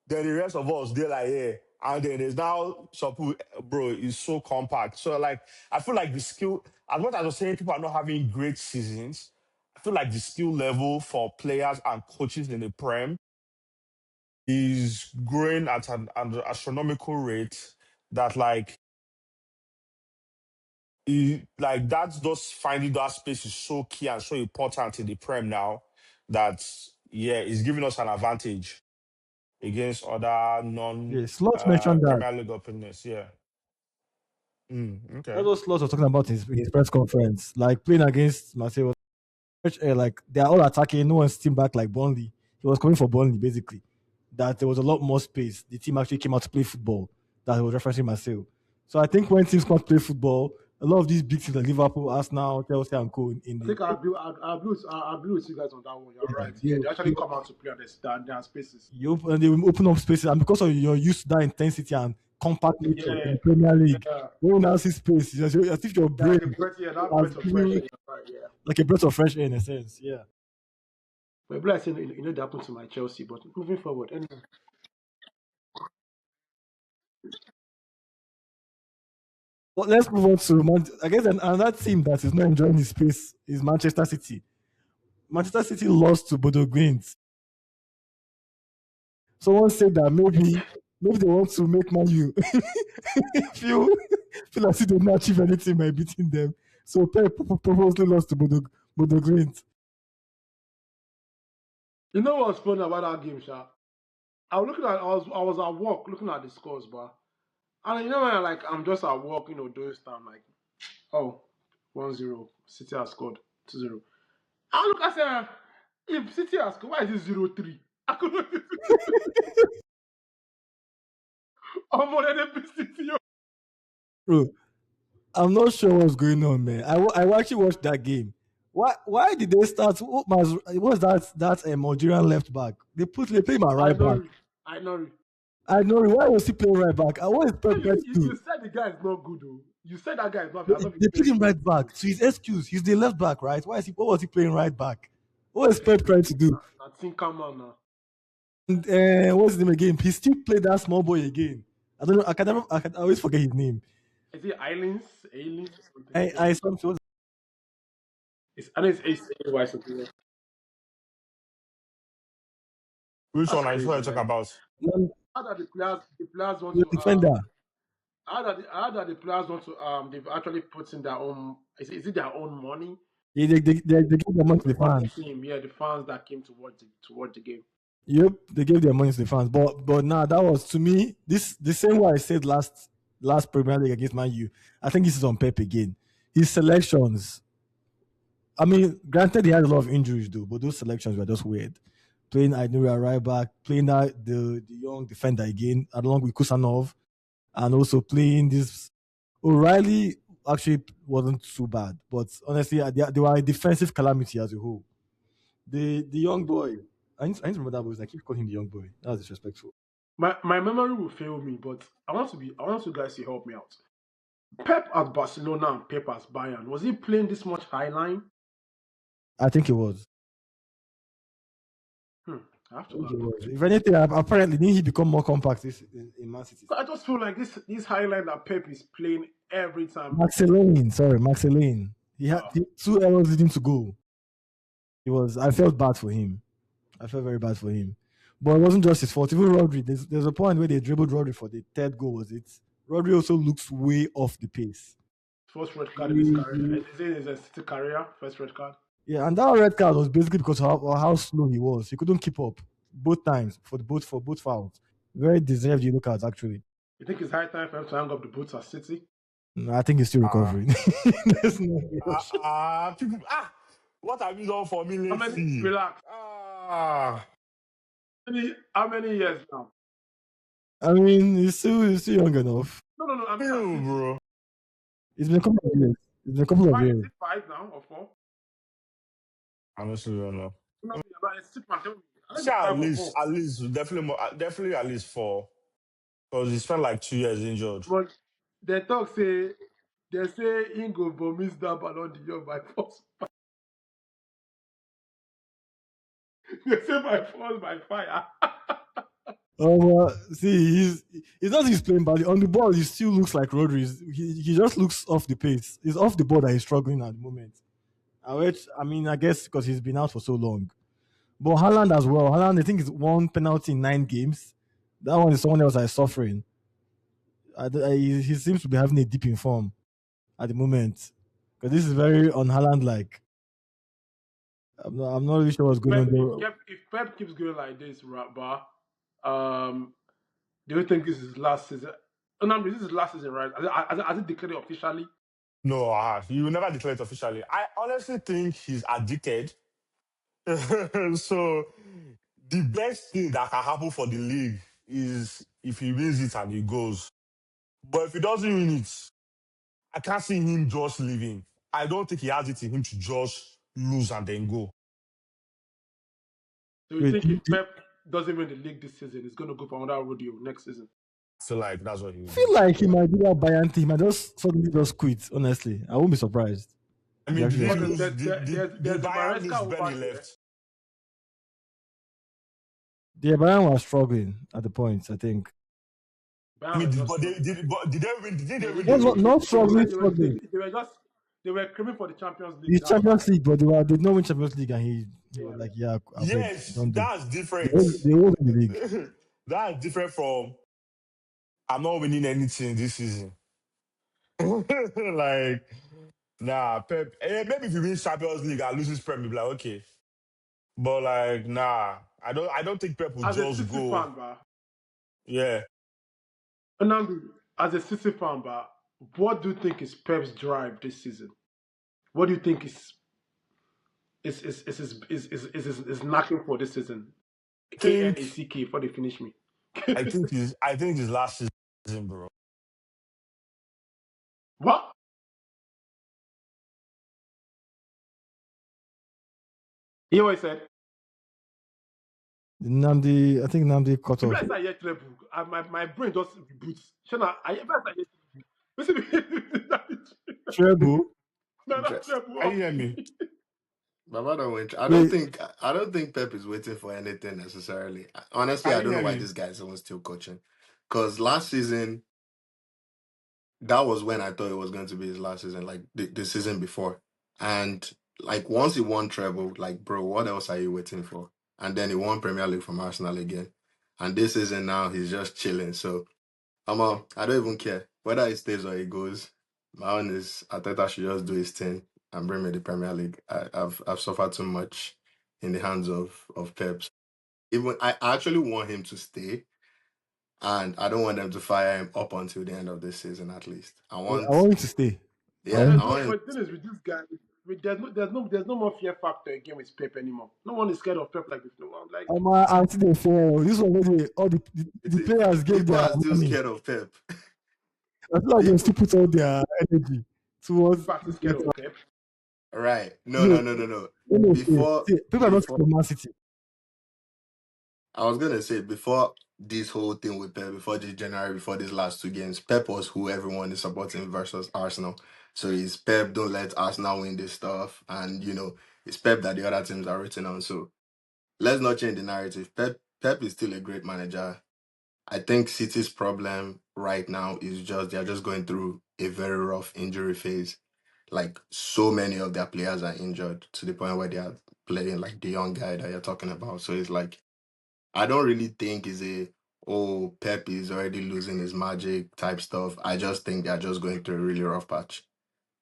Speaker 3: Then the rest of us, they're like, here. And then there's now some people, bro, it's so compact. So, like, I feel like the skill, as much as I was saying people are not having great seasons, I feel like the skill level for players and coaches in the Prem is growing at an astronomical rate that that's just finding that space is so key and so important in the Prem now that it's giving us an advantage against other non
Speaker 2: Yeah. Slots mentioned that.
Speaker 3: Premier League opponents. Yeah.
Speaker 2: All
Speaker 3: Okay.
Speaker 2: those slots were talking about his press conference, like playing against Marcelo. Like they are all attacking, no one's team back like Burnley. He was coming for Burnley basically. That there was a lot more space. The team actually came out to play football. That he was referencing Marcel. So I think when teams can't play football, a lot of these big teams like Liverpool, Arsenal, Chelsea, and co. In
Speaker 1: I
Speaker 2: the
Speaker 1: think I'll agree with you guys on that one. You're
Speaker 2: yeah,
Speaker 1: right. Yeah, they actually come out to play on their spaces.
Speaker 2: and they will open up spaces, and because of you're used to that intensity and compact nature in
Speaker 1: Yeah,
Speaker 2: the Premier League,
Speaker 1: yeah.
Speaker 2: when you now see space, as if your
Speaker 1: Yeah, like
Speaker 2: brain
Speaker 1: a breath, yeah, that
Speaker 2: has
Speaker 1: breath of fresh
Speaker 2: given
Speaker 1: air. Right, yeah.
Speaker 2: like a breath of fresh air in a sense. Yeah.
Speaker 1: But like I said, that happened to my Chelsea. But moving forward, anyway.
Speaker 2: But let's move on to I guess another team that is not enjoying the space is Manchester City. Manchester City lost to Bodo Glimt. Someone said that maybe they want to make Man U feel feel as if they not achieve anything by beating them. So Pep purposely lost to Bodo Glimt.
Speaker 1: You know what's funny about that game, Sha? I was at work looking at the scores, but and you know when I'm just at work, doing stuff like, oh, 1-0, City has scored 2-0. I look, I said, if City has scored, why is it 0-3? I couldn't. I'm more than City.
Speaker 2: Bro, I'm not sure what's going on, man. I actually watched that game. Why did they start? What was that Algerian left back? They play my
Speaker 1: I
Speaker 2: right back.
Speaker 1: know. I know.
Speaker 2: I know why was he playing right back? What is Pep trying to do?
Speaker 1: You said the guy is not good, though. You said that guy is not.
Speaker 2: They,
Speaker 1: I thought he
Speaker 2: they put
Speaker 1: played
Speaker 2: him
Speaker 1: good.
Speaker 2: right back. To his excuse, he's the left back, right? What was he playing right back? What is Pep trying to do?
Speaker 1: I think come on now.
Speaker 2: And what's his name again? He still played that small boy again. I don't know. I can always forget his name.
Speaker 1: Is it Islands? Aliens or something?
Speaker 2: I something.
Speaker 1: I know it's AY something.
Speaker 3: Which
Speaker 1: That's
Speaker 3: one are you
Speaker 1: crazy,
Speaker 3: talking
Speaker 1: man.
Speaker 3: about?
Speaker 1: How that the players want
Speaker 2: The
Speaker 1: to
Speaker 2: defender.
Speaker 1: how that the players want to they've actually put in their own is it their own money
Speaker 2: They give their money to the
Speaker 1: for the
Speaker 2: fans.
Speaker 1: team? Yeah, the fans that came to watch the game.
Speaker 2: Yep, they gave their money to the fans. But now that was to me this the same way I said last Premier League against Man U. I think this is on Pep again. His selections. I mean, granted he had a lot of injuries though, but those selections were just weird. Playing Ainuria right back, playing that the young defender again, along with Kusanov, and also playing this O'Reilly actually wasn't too bad, but honestly, they were a defensive calamity as a whole. The young boy, I need to remember that voice. I keep calling him the young boy. That was disrespectful.
Speaker 1: My memory will fail me, but I want you guys to help me out. Pep at Barcelona and Pep at Bayern, was he playing this much high line?
Speaker 2: I think it was.
Speaker 1: I have
Speaker 2: I
Speaker 1: to
Speaker 2: think
Speaker 1: go
Speaker 2: it
Speaker 1: and
Speaker 2: was.
Speaker 1: look.
Speaker 2: If anything, apparently, didn't he become more compact in Man City?
Speaker 1: I just feel like this high line that Pep is playing every time.
Speaker 2: Max Lane. He had 2 errors leading to goal. I felt bad for him. I felt very bad for him. But it wasn't just his fault. Even Rodri, there's a point where they dribbled Rodri for the third goal, was it? Rodri also looks way off the pace.
Speaker 1: First red card in his career. Is it his City career? First red card.
Speaker 2: Yeah, and that red card was basically because of how slow he was. He couldn't keep up both times for both fouls. Very deserved yellow cards, actually.
Speaker 1: You think it's high time for him to hang up the boots at City?
Speaker 2: No, I think he's still recovering. There's no rush.
Speaker 3: People, what have you done for me
Speaker 1: How many?
Speaker 3: lately?
Speaker 1: Relax.
Speaker 3: Ah,
Speaker 1: How many years now?
Speaker 2: I mean, he's still young enough.
Speaker 1: No. I'm
Speaker 3: ew,
Speaker 1: City.
Speaker 3: bro.
Speaker 2: It's been a couple of years. It's been a couple of
Speaker 1: Is
Speaker 2: years.
Speaker 1: it 5 now or 4?
Speaker 3: Honestly, don't know.
Speaker 1: No, it's 6 man. Tell me. I think
Speaker 3: Say
Speaker 1: it's
Speaker 3: at
Speaker 1: 5 or
Speaker 3: least,
Speaker 1: 4.
Speaker 3: definitely more, definitely at least 4. Because he spent like 2 years injured.
Speaker 1: But they say Ingo vomits that Ballon d'Or by force. They say by force, by fire.
Speaker 2: See, he's not he's playing badly. On the ball, he still looks like Rodri. He just looks off the pace. It's off the ball that he's struggling at the moment. I guess because he's been out for so long. But Haaland as well. Haaland, I think, is 1 penalty in 9 games. That one is someone else that is suffering. He seems to be having a dip in form at the moment. Because this is very on Haaland like. I'm not really sure what's going on there.
Speaker 1: If Pep keeps going like this, Bar, do you think this is last season? Oh, no, this is last season, right? Has it declared officially?
Speaker 3: No, he will never declare it officially. I honestly think he's addicted. So the best thing that can happen for the league is if he wins it and he goes. But if he doesn't win it, I can't see him just leaving. I don't think he has it in him to just lose and then go.
Speaker 1: So you
Speaker 2: Wait,
Speaker 1: think if Pep doesn't win the league this season, he's going to go for another rodeo next season?
Speaker 3: I feel like that's what he
Speaker 2: I
Speaker 3: will
Speaker 2: feel
Speaker 3: do.
Speaker 2: like he might do that Bayern thing. He might just suddenly just quit. Honestly, I won't be surprised.
Speaker 3: I
Speaker 2: He
Speaker 3: mean, did
Speaker 2: actually
Speaker 3: they
Speaker 2: just
Speaker 1: Because
Speaker 2: quit.
Speaker 3: lose? Did
Speaker 1: there's the
Speaker 3: Bayern
Speaker 1: Maresca
Speaker 3: lose when
Speaker 1: over
Speaker 3: he
Speaker 1: there.
Speaker 3: left?
Speaker 2: The Bayern was struggling at the point. I think.
Speaker 3: I
Speaker 1: Bayern
Speaker 3: mean,
Speaker 1: were just struggling.
Speaker 3: did they win? Did they
Speaker 1: They
Speaker 3: win
Speaker 1: didn't
Speaker 3: the
Speaker 2: What's
Speaker 1: win.
Speaker 2: what?
Speaker 3: league?
Speaker 2: Not struggling,
Speaker 1: They,
Speaker 2: struggling.
Speaker 1: they were just they were screaming for the Champions League
Speaker 2: The
Speaker 1: that time.
Speaker 2: Champions League, but they did not win Champions League, and he
Speaker 1: Yeah.
Speaker 2: was like, "Yeah, I beg,
Speaker 3: Yes,
Speaker 2: don't do."
Speaker 3: that's
Speaker 2: They
Speaker 3: different.
Speaker 2: won, they won the league.
Speaker 3: That's different from I'm not winning anything this season. Like, nah, Pep. Maybe if he wins Champions League and loses Premier, be like, okay. But like, nah, I don't think Pep will
Speaker 1: As a
Speaker 3: just
Speaker 1: City
Speaker 3: go.
Speaker 1: fan, ba,
Speaker 3: Yeah,
Speaker 1: Anangu, as a City fan, ba, what do you think is Pep's drive this season? What do you think is knocking for this season?
Speaker 3: I think
Speaker 1: KNACK before they finish me.
Speaker 3: I think his last season, bro.
Speaker 1: What? You know what I said?
Speaker 2: Namdi, I think Namdi cut
Speaker 1: Maybe
Speaker 2: off.
Speaker 1: I start hear treble. My brain just reboots. Shana, I start hear treble.
Speaker 2: Treble.
Speaker 1: No, not
Speaker 4: Just,
Speaker 1: treble.
Speaker 3: Can you hear me?
Speaker 4: Baba don't wait.
Speaker 2: Wait,
Speaker 4: I don't think Pep is waiting for anything necessarily. Honestly,
Speaker 3: Can
Speaker 4: I
Speaker 3: you
Speaker 4: don't know
Speaker 3: hear
Speaker 4: why
Speaker 3: me?
Speaker 4: this guy is even still coaching. Because last season, that was when I thought it was going to be his last season, like the season before. And like once he won treble, like bro, what else are you waiting for? And then he won Premier League from Arsenal again. And this season now he's just chilling. So I don't even care whether he stays or he goes. My own is Arteta should just do his thing and bring me the Premier League. I've suffered too much in the hands of Pep. Even I actually want him to stay, and I don't want them to fire him up until the end of this season at least.
Speaker 2: I want you to stay. I
Speaker 1: But
Speaker 4: Yeah,
Speaker 2: want
Speaker 1: there's
Speaker 2: you
Speaker 4: I
Speaker 2: to.
Speaker 1: no.
Speaker 4: want him.
Speaker 1: But the thing is, with this guy, there's no more fear factor again with Pep anymore. No one is scared of Pep like before. I'm like,
Speaker 2: I think they fail. This one, already, all the players gave
Speaker 4: People
Speaker 2: their
Speaker 4: are still
Speaker 2: money.
Speaker 4: scared of Pep.
Speaker 2: I feel like they still
Speaker 4: People,
Speaker 2: put all their energy towards
Speaker 1: people are still scared
Speaker 2: getting.
Speaker 1: of Pep.
Speaker 4: right? No,
Speaker 2: No,
Speaker 4: no, no, no, no.
Speaker 2: let me say,
Speaker 4: Before,
Speaker 2: see, people are not scared
Speaker 4: before
Speaker 2: of Man City.
Speaker 4: I was gonna say before this whole thing with Pep, before this January, before these last two games, Pep was who everyone is supporting versus Arsenal. So it's Pep, don't let Arsenal win this stuff, and it's Pep that the other teams are written on. So let's not change the narrative. Pep is still a great manager. I think City's problem right now is just they're just going through a very rough injury phase. Like so many of their players are injured to the point where they are playing like the young guy that you're talking about. So it's like I don't really think it's Pep is already losing his magic type stuff. I just think they're just going through a really rough patch.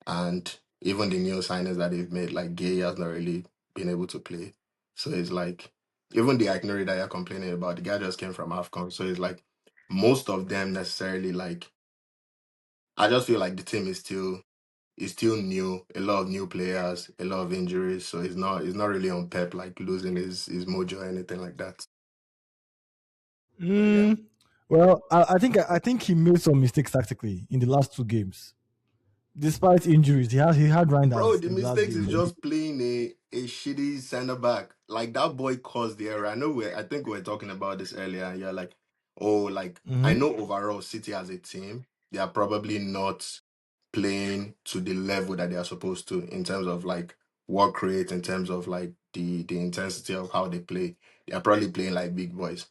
Speaker 4: And even the new signings that they've made, like Gay has not really been able to play. So it's like even the itinerary that you're complaining about, the guy just came from AFCON. So it's like most of them necessarily like I just feel like the team is still new, a lot of new players, a lot of injuries. So it's not really on Pep like losing his mojo or anything like that. But yeah.
Speaker 2: Mm, well, I think he made some mistakes tactically in the last two games. Despite injuries, he had
Speaker 4: Bro,
Speaker 2: grinders
Speaker 4: the
Speaker 2: in the last
Speaker 4: mistakes
Speaker 2: game.
Speaker 4: is just playing a shitty center back. Like that boy caused the error. I think we were talking about this earlier, and you're like, oh, like I
Speaker 2: Mhm.
Speaker 4: know overall City as a team, they are probably not playing to the level that they are supposed to in terms of like work rate, in terms of like the intensity of how they play. They are probably playing like big boys.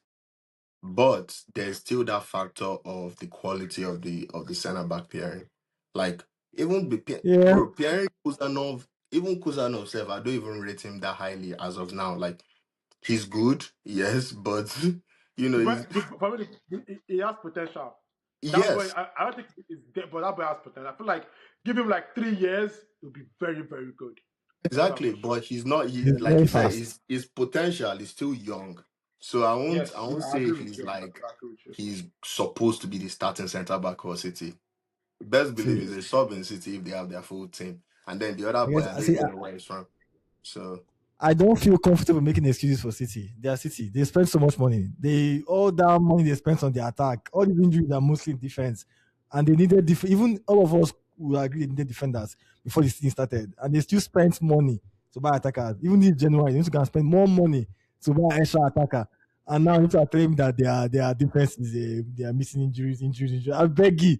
Speaker 4: But there's still that factor of the quality of the center back pairing. Like even
Speaker 2: Yeah,
Speaker 4: bro, pairing Kuzanov, even Kuzanov self, I don't even rate him that highly as of now. Like he's good, yes, but he's
Speaker 1: For me, he has potential. That boy,
Speaker 4: yes,
Speaker 1: I don't think he's dead, but that boy has potential. I feel like give him like 3 years, he'll be very, very good. That's
Speaker 4: exactly.
Speaker 1: for sure.
Speaker 4: But he's not. He
Speaker 2: he's
Speaker 4: like
Speaker 2: very
Speaker 4: you said,
Speaker 2: fast.
Speaker 4: his potential is still young. So I won't
Speaker 1: I
Speaker 4: say
Speaker 1: agree with
Speaker 4: he's
Speaker 1: you.
Speaker 4: like
Speaker 1: I agree with you.
Speaker 4: he's supposed to be the starting center back for City. Best believe
Speaker 2: See,
Speaker 4: is a sub in City if they have their full team. And then the other
Speaker 2: I
Speaker 4: boy,
Speaker 2: guess
Speaker 4: I
Speaker 2: I
Speaker 4: don't
Speaker 2: see.
Speaker 4: even know where he's from. So
Speaker 2: I don't feel comfortable making excuses for City. They are City. They spend so much money. They all that money they spent on the attack, all the injuries are mostly in defense, and they needed even all of us. will agree they needed defenders before the season started, and they still spent money to buy attackers. Even in January, they need to go and spend more money to buy an extra attacker. And now people are claiming that their defense is they are missing injuries. I beg you,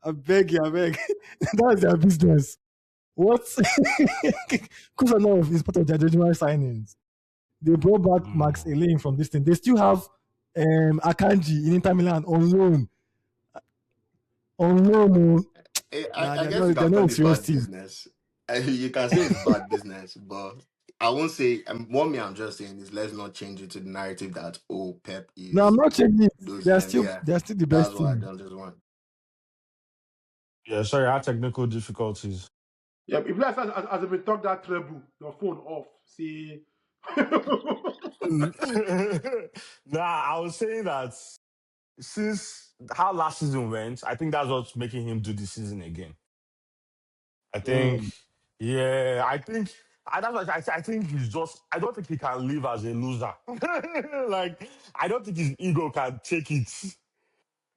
Speaker 2: I beg. That's their business. What? Kusanov is part of their January signings. They brought back Max Elaine from this thing. They still have Akanji in Inter Milan on loan. On loan. Oh. Nah,
Speaker 4: I guess you
Speaker 2: they're
Speaker 4: can call
Speaker 2: not a
Speaker 4: it
Speaker 2: serious
Speaker 4: bad
Speaker 2: team.
Speaker 4: business. You can say it's bad business, but I won't say. What me I'm just saying is let's not change it to the narrative that Pep
Speaker 2: No, I'm
Speaker 4: is
Speaker 2: not changing it.
Speaker 4: those. Yeah,
Speaker 2: They're still the
Speaker 4: that's
Speaker 2: best
Speaker 4: what I
Speaker 2: team.
Speaker 4: don't just want.
Speaker 3: Yeah, sorry, I had technical difficulties.
Speaker 1: Yeah, if like as we talk that treble, your phone off. See.
Speaker 3: Nah, I was saying that since how last season went, I think that's what's making him do this season again. I think,
Speaker 2: Mm.
Speaker 3: yeah, I think. That's what I think he's just. I don't think he can live as a loser. Like, I don't think his ego can take it.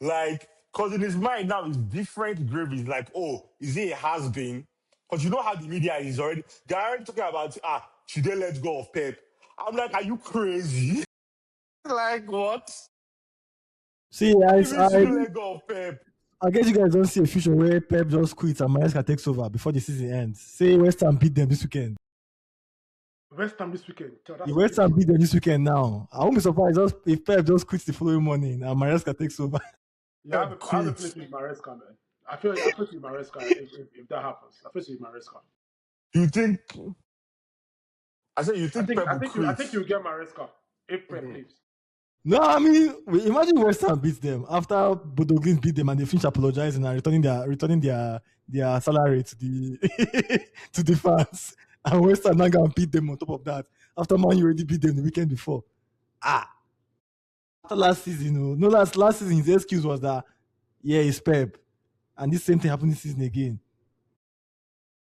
Speaker 3: Like, because in his mind now, it's different grave. Is like, oh, is he a has been? Because you know how the media is already. They're already talking about, should they let go of Pep? I'm like, are you crazy? Like, what?
Speaker 2: See,
Speaker 3: What do you mean, should you let go of Pep?
Speaker 2: I guess you guys don't see a future where Pep just quits and Maresca takes over before the season ends. Say West Ham beat them this weekend.
Speaker 1: West Ham this weekend. So that's
Speaker 2: If
Speaker 1: a
Speaker 2: West
Speaker 1: big
Speaker 2: Ham
Speaker 1: one.
Speaker 2: beat them this weekend now, I won't be surprised if Pep just quits the following morning and Maresca takes over.
Speaker 1: Yeah,
Speaker 3: Pep
Speaker 1: I have a
Speaker 3: quit.
Speaker 1: feeling with Maresca, man. I feel with Maresca if that happens. I feel with Maresca.
Speaker 3: You think, I said, you
Speaker 1: I
Speaker 3: think
Speaker 1: think
Speaker 3: Pep
Speaker 1: I
Speaker 3: will
Speaker 1: think you I
Speaker 3: quit?
Speaker 1: think you get Maresca if Pep
Speaker 3: Mhm.
Speaker 1: leaves.
Speaker 2: No, I mean, imagine West Ham beats them after Bodo Glimt beat them and they finish apologizing and returning their salary to the to the fans. And West Ham now go and beat them on top of that after Man U already beat them the weekend before. Ah, after last season, no, last season his excuse was that yeah, it's Pep, and this same thing happened this season again.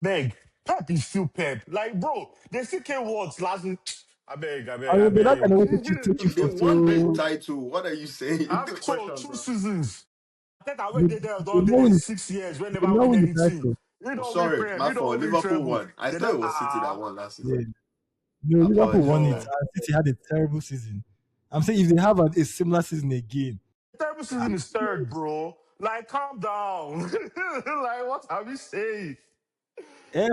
Speaker 3: Beg, Pep is still Pep. Like, bro, they still came once last.
Speaker 2: I
Speaker 3: I
Speaker 2: mean, but that can
Speaker 3: beg.
Speaker 2: only take you
Speaker 4: They
Speaker 2: for
Speaker 4: won the
Speaker 2: so.
Speaker 4: title. What are you
Speaker 1: I
Speaker 4: saying?
Speaker 1: have a
Speaker 3: So
Speaker 1: question,
Speaker 3: two
Speaker 1: bro.
Speaker 3: seasons. I think I went
Speaker 2: They,
Speaker 3: there
Speaker 2: they
Speaker 3: done
Speaker 2: not
Speaker 3: there
Speaker 2: win,
Speaker 3: 6 years. We
Speaker 2: they
Speaker 3: never
Speaker 2: not
Speaker 3: win
Speaker 2: win the
Speaker 3: anything.
Speaker 2: title.
Speaker 3: We don't win
Speaker 4: Sorry,
Speaker 3: Prem.
Speaker 4: my
Speaker 3: We
Speaker 4: fault.
Speaker 3: don't win
Speaker 4: Liverpool
Speaker 3: treble.
Speaker 4: won. I
Speaker 3: They
Speaker 4: thought
Speaker 3: don't.
Speaker 4: it was City that won last
Speaker 2: Yeah.
Speaker 4: season.
Speaker 2: No, Liverpool won it,
Speaker 4: Apologies.
Speaker 3: No.
Speaker 2: and City had a terrible season. I'm saying if they have a similar season again,
Speaker 3: Terrible season is third, bro. Like, calm down. Like, what are we saying?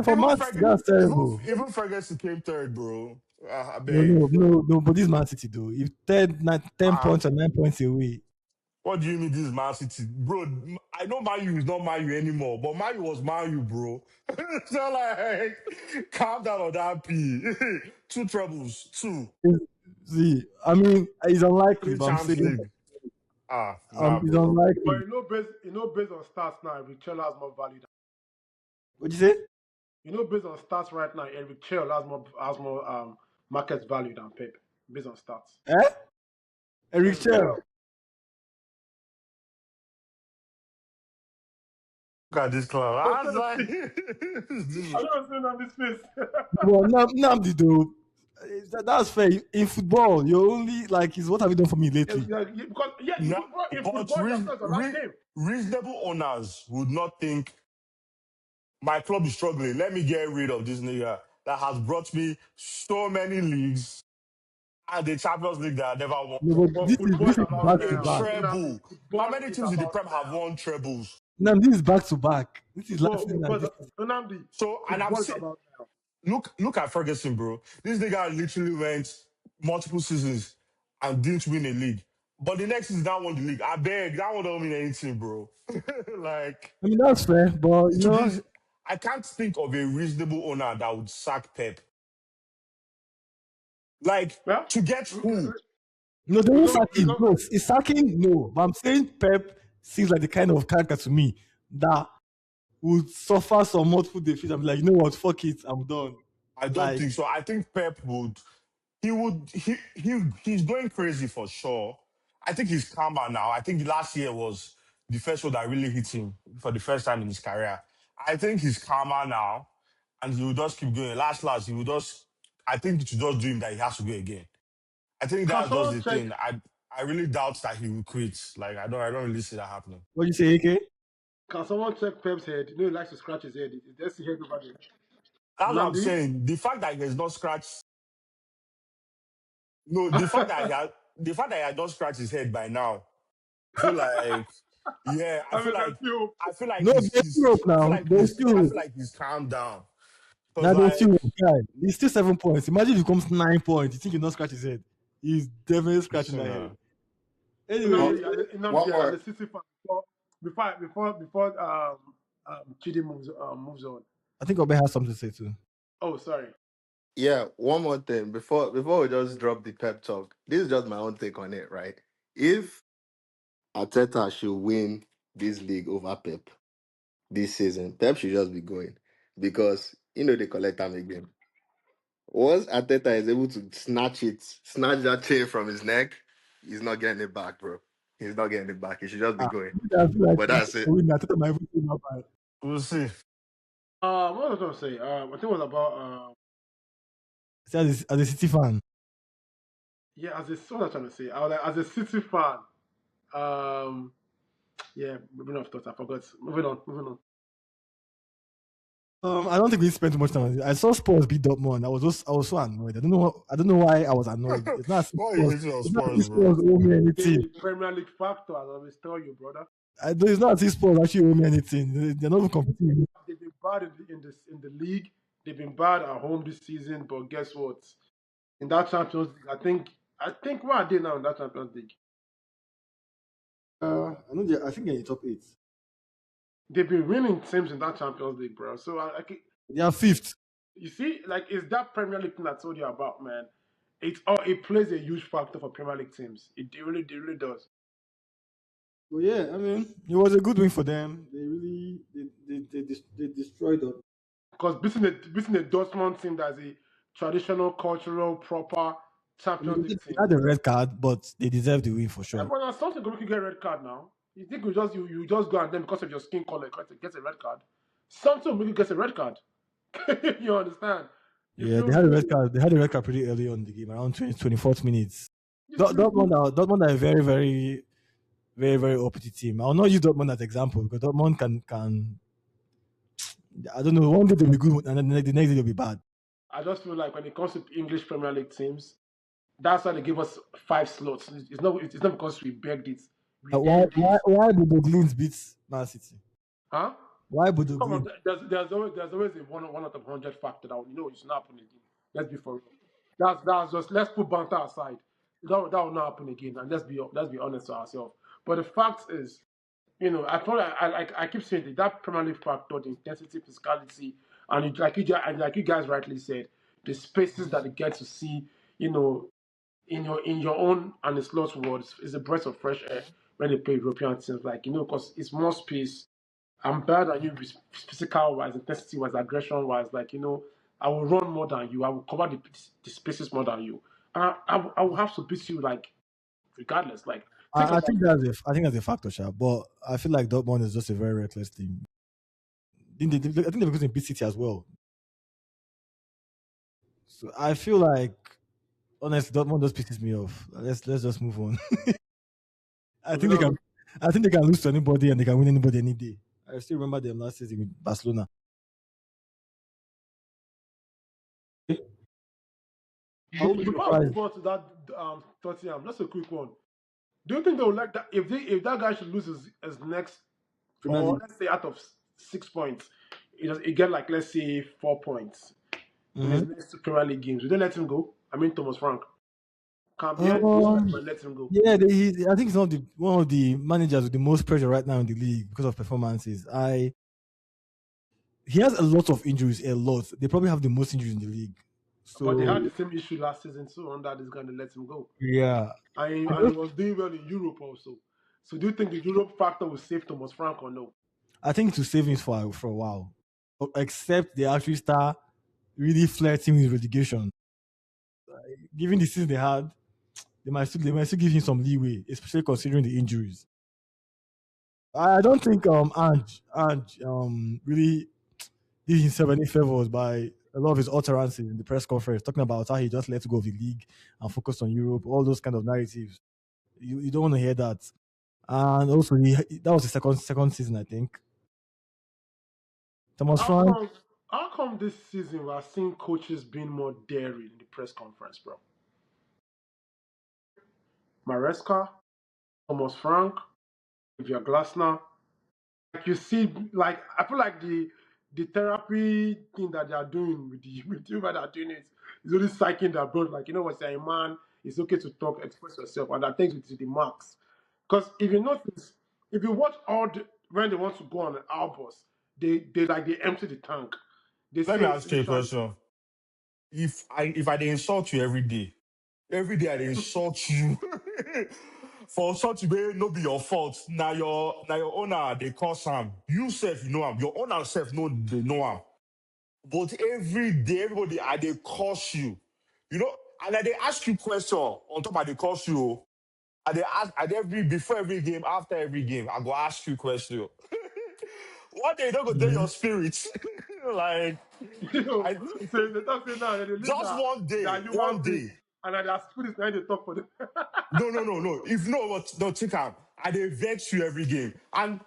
Speaker 2: for Man City, that's terrible.
Speaker 3: Even Ferguson came third, bro. I
Speaker 2: No,
Speaker 3: beg.
Speaker 2: no, no, no. But this Man City though, if 10
Speaker 3: Ah,
Speaker 2: points or 9 points away,
Speaker 3: what do you mean this is Man City? Bro, I know Man U is not Man U anymore, but Man U was Man U, bro. So, like, calm down on that P. Two trebles, two.
Speaker 2: see, I mean, it's unlikely,
Speaker 3: Three
Speaker 2: but I'm
Speaker 3: Champions
Speaker 2: saying
Speaker 3: League. Nah,
Speaker 2: it's
Speaker 3: bro.
Speaker 2: unlikely.
Speaker 1: Based on stats now, Richel has more value.
Speaker 2: What you say?
Speaker 1: Based on stats right now, Eric Chell has more market value than Pep. Based on stats.
Speaker 2: Eh? Eric
Speaker 1: Eric
Speaker 2: Chell.
Speaker 1: Chell.
Speaker 3: Look at this clown.
Speaker 1: I'm
Speaker 3: I was
Speaker 1: trying to
Speaker 3: like,
Speaker 1: see. I'm not seeing on this face.
Speaker 2: Well, Namdi though, that's fair. In football, you're only like, is what have you done for me lately?
Speaker 1: Because
Speaker 3: nah,
Speaker 1: in
Speaker 3: but
Speaker 1: football, that's not the last game.
Speaker 3: reasonable owners would not think my club is struggling. Let me get rid of this nigga that has brought me so many leagues and the Champions League that I never won.
Speaker 2: No, but
Speaker 1: But football
Speaker 2: this
Speaker 1: is
Speaker 2: is
Speaker 1: about
Speaker 2: back to
Speaker 3: A
Speaker 1: now.
Speaker 2: back.
Speaker 3: treble. How
Speaker 1: Football
Speaker 3: many
Speaker 1: is
Speaker 3: teams in the
Speaker 1: about
Speaker 3: Prem have
Speaker 1: now.
Speaker 3: won trebles?
Speaker 2: Now this is back to back. This is last season and this
Speaker 1: But
Speaker 2: season.
Speaker 1: Unamdi,
Speaker 3: So, and I'm
Speaker 1: football is
Speaker 3: saying,
Speaker 1: about now.
Speaker 3: look at Ferguson, bro. This nigga literally went multiple seasons and didn't win a league. But the next season, that won the league. I beg, that one don't mean anything, bro. Like,
Speaker 2: I mean that's fair, but
Speaker 3: to be, I can't think of a reasonable owner that would sack Pep. Like,
Speaker 1: Yeah?
Speaker 3: to get who?
Speaker 2: no, they
Speaker 1: You
Speaker 2: won't
Speaker 1: know,
Speaker 2: sack
Speaker 1: you
Speaker 2: him.
Speaker 1: know,
Speaker 2: No, it's sacking. No, but I'm saying Pep seems like the kind of character to me that would suffer some multiple defeats and be like, you know what, fuck it, I'm done.
Speaker 3: I don't
Speaker 2: Like,
Speaker 3: think so. I think Pep would. He's going crazy for sure. I think he's calmer now. I think last year was the first one that really hit him for the first time in his career. I think he's calmer now, and he will just keep going. Last, he will just. I think it will just do him that he has to go again. I think
Speaker 1: can
Speaker 3: that's just
Speaker 1: someone
Speaker 3: the
Speaker 1: check?
Speaker 3: thing. I really doubt that he will quit. Like, I don't really see that happening.
Speaker 2: what do you say, AK?
Speaker 1: Can someone check Pep's head? You know he likes to scratch his head. There's the head over there.
Speaker 3: That's what I'm
Speaker 1: Namdi?
Speaker 3: saying. The fact that he has not scratched, no, the fact that he had not scratched his head by now. I feel like, yeah, I
Speaker 1: I
Speaker 3: feel
Speaker 1: mean,
Speaker 3: like,
Speaker 1: that's you.
Speaker 3: I feel like
Speaker 2: No, there's still hope
Speaker 3: I feel
Speaker 2: now.
Speaker 3: like
Speaker 2: There's
Speaker 3: he's,
Speaker 2: still
Speaker 3: I
Speaker 2: hope.
Speaker 3: feel like he's calmed down. Cause
Speaker 2: Now there's still
Speaker 3: like,
Speaker 2: hope. Guy, he's still 7 points. Imagine if he comes 9 points. You think he'll not scratch his head? He's definitely scratching that head.
Speaker 3: nah.
Speaker 2: Anyway,
Speaker 1: Namdi,
Speaker 4: One
Speaker 1: Namdi, as
Speaker 4: more.
Speaker 1: a City fan, before Chidi moves on.
Speaker 2: I think Obe has something to say too.
Speaker 1: Oh, sorry.
Speaker 4: Yeah, one more thing before we just drop the pep talk. This is just my own take on it, right? If Arteta should win this league over Pep this season, Pep should just be going because they collect time again. Once Arteta is able to snatch that chain from his neck, he's not getting it back, bro. He's not getting it back. He should just be going.
Speaker 2: I feel like
Speaker 4: But
Speaker 2: he's
Speaker 4: that's it.
Speaker 2: win that. My everything not bad.
Speaker 3: We'll see.
Speaker 1: What was I going to say? I think it was about
Speaker 2: See, as a City fan,
Speaker 1: yeah. What was I trying to say? I was like, as a City fan, yeah. Moving off thoughts, I forgot. Moving on.
Speaker 2: I don't think we spent too much time on it. I saw Spurs beat Dortmund. I was so annoyed. I don't know why I was annoyed. It's not as if
Speaker 3: Why are you
Speaker 2: Spurs.
Speaker 3: hating on
Speaker 2: It's not as if
Speaker 3: Spurs, bro?
Speaker 2: Spurs owe me anything.
Speaker 1: The Premier League factor, as I always tell you, brother.
Speaker 2: It's not as if Spurs actually owe me anything. They're not even competing with me.
Speaker 1: They've been bad in the league. They've been bad at home this season. But guess what? In that Champions League, I think where are they now in that Champions League?
Speaker 2: I think they're in the top 8.
Speaker 1: They've been winning teams in that Champions League, bro. So
Speaker 2: They are 5th.
Speaker 1: you see, like it's that Premier League thing I told you about, man. It plays a huge factor for Premier League teams. It really does.
Speaker 2: But yeah, I mean, it was a good win for them. They really they destroyed them.
Speaker 1: Because beating a Dortmund team that's a traditional, cultural, proper
Speaker 2: I mean,
Speaker 1: Champions
Speaker 2: they
Speaker 1: League team.
Speaker 2: had a red card, but they deserve the win for sure.
Speaker 1: But there's something to make you get a red card now. You think you just go and then because of your skin color get a red card? Something will make you get a red card. You understand? You
Speaker 2: Yeah,
Speaker 1: feel
Speaker 2: they had a
Speaker 1: me?
Speaker 2: red card. They had a red card pretty early on in the game, around 24th minutes.
Speaker 1: You feel me?
Speaker 2: Dortmund are a very, very, very, very uppity team. I'll not use Dortmund as example because Dortmund can I don't know. One day they'll be good, and then the next day they'll be bad.
Speaker 1: I just feel like when it comes to English Premier League teams, that's why they give us 5 slots. It's not because we begged it. We
Speaker 2: Why
Speaker 1: earned it.
Speaker 2: Bodo Glimt beats Man City?
Speaker 1: Huh?
Speaker 2: Why Bodo
Speaker 1: Come on,
Speaker 2: Glimt?
Speaker 1: there's always a one out of 100 factor that it's not happen again. Let's be for real. That's just let's put banter aside. That will not happen again, and let's be honest to ourselves. But the fact is, I thought I keep saying that Premier League factor, the intensity, physicality, and like you guys rightly said, the spaces that you get to see, you know, in your own and it's lost words is a breath of fresh air when they play European teams, like because it's more space. I'm better than you physical wise, intensity wise, aggression wise. Like I will run more than you. I will cover the spaces more than you. And I will have to beat you like regardless. Like think
Speaker 2: I
Speaker 1: about
Speaker 2: think that's a factor, Sha, but I feel like Dortmund is just a very reckless team. I think they're going to beat City as well. So I feel like honestly, Dortmund just pisses me off. Let's just move on. I
Speaker 1: it.
Speaker 2: think they can. I think they can lose to anybody and they can win anybody any day. I still remember them last season with Barcelona. I won't be
Speaker 1: Before I
Speaker 2: surprised.
Speaker 1: move on to that Tottenham, just a quick one. Do you think they would like that if that guy should lose his next,
Speaker 2: Premier
Speaker 1: or
Speaker 2: League.
Speaker 1: let's say out of 6 points, he get like let's say 4 points in his
Speaker 2: Mhm.
Speaker 1: next 2 Premier League games? Would they let him go? I mean Thomas Frank. Can
Speaker 2: Um,
Speaker 1: let him go?
Speaker 2: yeah, I think he's one of the managers with the most pressure right now in the league because of performances. He has a lot of injuries, a lot. They probably have the most injuries in the league.
Speaker 1: But they
Speaker 2: So
Speaker 1: had the same issue last season too. Under this guy, they let him go,
Speaker 2: yeah,
Speaker 1: and he was doing well in Europe also. So do you think the Europe factor will save Thomas Frank or no?
Speaker 2: I think to savings for a while, except they actually start really flirting with relegation. Given the season they had, they might still give him some leeway, especially considering the injuries. I don't think Ange really did himself any favors by a lot of his utterances in the press conference, talking about how he just let go of the league and focused on Europe, all those kind of narratives. You don't want to hear that. And also, that was the second season, I think. Thomas
Speaker 1: How
Speaker 2: Frank.
Speaker 1: come? How come this season we are seeing coaches being more daring in the press conference, bro? Maresca, Thomas Frank, Javier Glasner. Like you see, like I feel like the therapy thing that they are doing with the with you that are doing it is really psyching their blood. Like you know what, say a man, it's okay to talk, express yourself, and that takes you to the max. Because if you notice, if you watch when they want to go on an outburst, they empty the tank. They
Speaker 3: Let me
Speaker 1: say
Speaker 3: ask you a
Speaker 1: literally,
Speaker 3: question. If I dey insult you every day I dey insult you for something wey no be your fault. Na your owner dey cause am. You sef you know am. Your owner sef no dey know am. But every day, everybody I dey curse you. You know, and I dey ask you question on top I dey curse you. Oh. I dey ask at before every game, after every game, I go ask you question. One day you don't go tell your spirits. Like
Speaker 1: you know,
Speaker 3: I
Speaker 1: so they talk say now they leave
Speaker 3: just
Speaker 1: that
Speaker 3: one
Speaker 1: human being
Speaker 3: day.
Speaker 1: and that their spirits now they talk for them.
Speaker 3: No. If no, what no take am. I dey vex you every game. And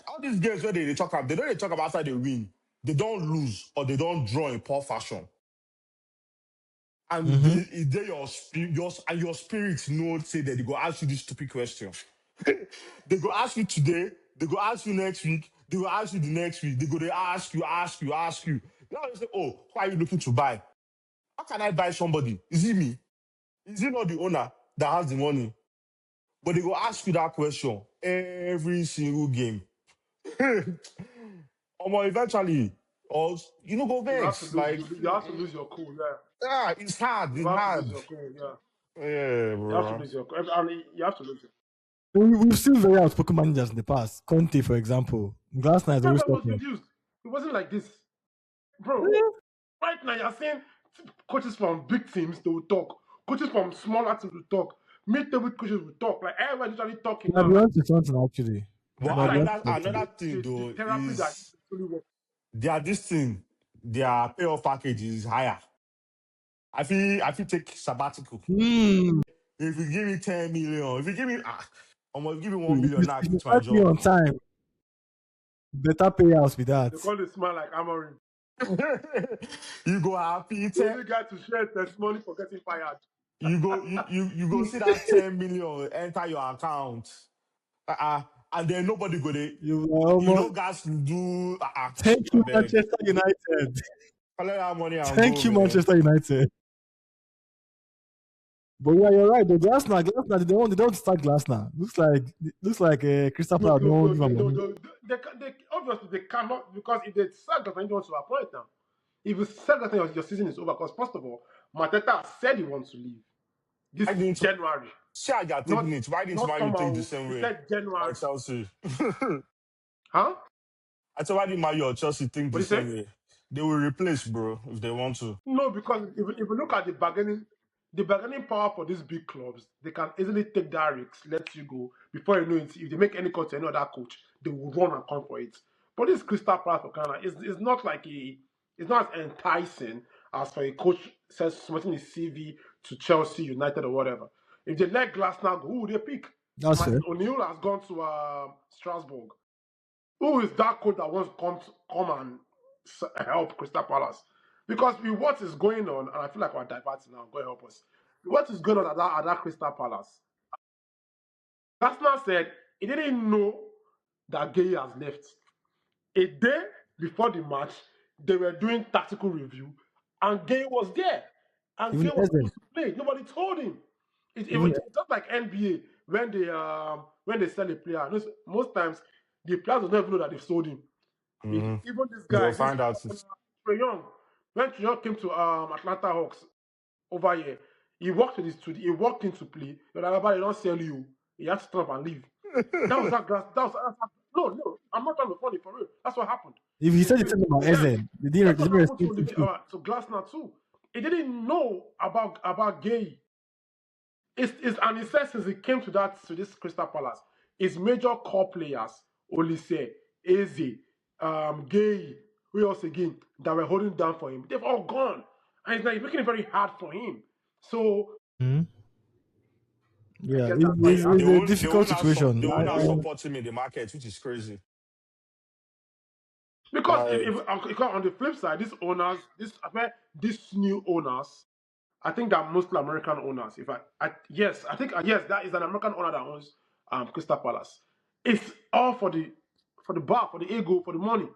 Speaker 3: all these games where they talk about, they don't talk about after they win. They don't lose or they don't draw in poor fashion. And
Speaker 2: Mm-hmm.
Speaker 3: your spirit know say that they go ask you this stupid question. They go ask you today, they go ask you next week, they go ask you the next week, they ask you. Now they say, oh, who are you looking to buy? How can I buy somebody? Is it me? Is it not the owner that has the money? But they go ask you that question every single game. Or eventually, or you know, go
Speaker 1: You have to
Speaker 3: vex.
Speaker 1: lose
Speaker 3: Like,
Speaker 1: you have to lose your cool, yeah.
Speaker 3: it's hard.
Speaker 1: You
Speaker 3: It's
Speaker 1: have to lose
Speaker 3: hard.
Speaker 1: your cool, yeah.
Speaker 3: Yeah,
Speaker 1: You have to
Speaker 3: bro.
Speaker 1: lose your cool. I mean, you have to lose it.
Speaker 2: We've seen very outspoken managers in the past. Conte, for example. Glasner is always
Speaker 1: Remember, it was
Speaker 2: talking.
Speaker 1: reduced. It wasn't like this. Bro,
Speaker 2: Yeah.
Speaker 1: right now you're saying coaches from big teams they will talk. Coaches from smaller teams will talk. Mid-table coaches will talk. Like everybody's literally talking
Speaker 2: Might
Speaker 1: now.
Speaker 2: be
Speaker 1: Like
Speaker 2: onto something actually.
Speaker 1: I
Speaker 3: But
Speaker 1: feel
Speaker 2: Might be
Speaker 1: like
Speaker 2: onto
Speaker 3: another
Speaker 2: something.
Speaker 3: another thing
Speaker 1: the
Speaker 3: though
Speaker 1: therapy that
Speaker 3: is
Speaker 1: actually works.
Speaker 3: their payoff package is higher. I feel take sabbatical.
Speaker 2: Hmm.
Speaker 3: If you give me 10 million, if you give me almost give me 1 million now, I
Speaker 2: If you
Speaker 3: quit my
Speaker 2: start me
Speaker 3: job.
Speaker 2: on time, better payouts with that.
Speaker 1: They call it smile like Amorim.
Speaker 3: You go happy,
Speaker 1: The only guy to share testimony for getting fired.
Speaker 3: you go see that 10 million enter your account. Uh-uh. And then nobody go there.
Speaker 2: You are
Speaker 3: You know
Speaker 2: almost.
Speaker 3: guys do
Speaker 2: Thank
Speaker 3: I
Speaker 2: you,
Speaker 3: beg.
Speaker 2: Manchester United.
Speaker 3: Collect that money and go,
Speaker 2: Thank you,
Speaker 3: man.
Speaker 2: Manchester United. But yeah, you're right. Though Glasner, they don't start Glasner. Looks like Crystal
Speaker 1: No,
Speaker 2: Palace
Speaker 1: no,
Speaker 2: don't
Speaker 1: no,
Speaker 2: give him
Speaker 1: no,
Speaker 2: money.
Speaker 1: no. They obviously they cannot because if they sack that, you want to appoint now. If you sack that, your season is over. Because first of all, Mateta said he wants to leave this
Speaker 3: I didn't
Speaker 1: January,
Speaker 3: see how you're
Speaker 1: not
Speaker 3: taking it. Why didn't
Speaker 1: not
Speaker 3: you take the
Speaker 1: somehow.
Speaker 3: same
Speaker 1: He
Speaker 3: way?
Speaker 1: said
Speaker 3: Like
Speaker 1: January,
Speaker 3: Chelsea.
Speaker 1: huh?
Speaker 3: I said, why did Man U or Chelsea think
Speaker 1: What
Speaker 3: the
Speaker 1: do you say?
Speaker 3: same way? They will replace, bro, if they want to.
Speaker 1: No, because if you look at the bargaining power for these big clubs, they can easily take that risk, let you go. Before you know it, if they make any cut to any other coach, they will run and come for it. But this Crystal Palace for Ghana is not like it's not as enticing as for a coach says submitting his CV to Chelsea, United, or whatever. If they let Glasner go, who would they pick?
Speaker 2: That's fair.
Speaker 1: Martin O'Neill has gone to Strasbourg. Who is that coach that wants to come and help Crystal Palace? Because with what is going on, and I feel like we're diverting now, God help us. What is going on at that Crystal Palace? Arsenal said he didn't know that Gay has left. A day before the match, they were doing tactical review, and Gay was there. And
Speaker 2: Even
Speaker 1: Gay was
Speaker 2: Eze,
Speaker 1: supposed to play. Nobody told him.
Speaker 2: even
Speaker 1: It's just like NBA when they sell a player. Most times the players don't even know that they've sold him.
Speaker 3: Mm-hmm.
Speaker 1: Even this
Speaker 3: They'll
Speaker 1: guy, this
Speaker 3: find out.
Speaker 1: Trae Young, when Trae Young came to Atlanta Hawks over here, he walked into play. But they don't sell you. He had to turn up and leave. That was that grass. No. I'm not trying to be funny for real. That's what happened.
Speaker 2: if he said the same about
Speaker 1: Yeah,
Speaker 2: Eze, they
Speaker 1: that's what
Speaker 2: didn't
Speaker 1: happened
Speaker 2: respect him too.
Speaker 1: to Glasner too. He didn't know about Gay. And he said since he came to this Crystal Palace, his major core players, Olise, Eze, Gay, who else again, that were holding down for him, they've all gone. And it's like making it very hard for him. So
Speaker 2: Mhm.
Speaker 1: I
Speaker 2: Yeah,
Speaker 1: guess that's why he has
Speaker 2: it's
Speaker 1: to.
Speaker 2: a difficult situation.
Speaker 3: They will not support him in the market, which is crazy.
Speaker 1: Because
Speaker 3: Like,
Speaker 1: if on the flip side, these owners, these new owners, I think they're mostly American owners. Yes, I think yes, that is an American owner that owns Crystal Palace. It's all for the bar, for the ego, for the money.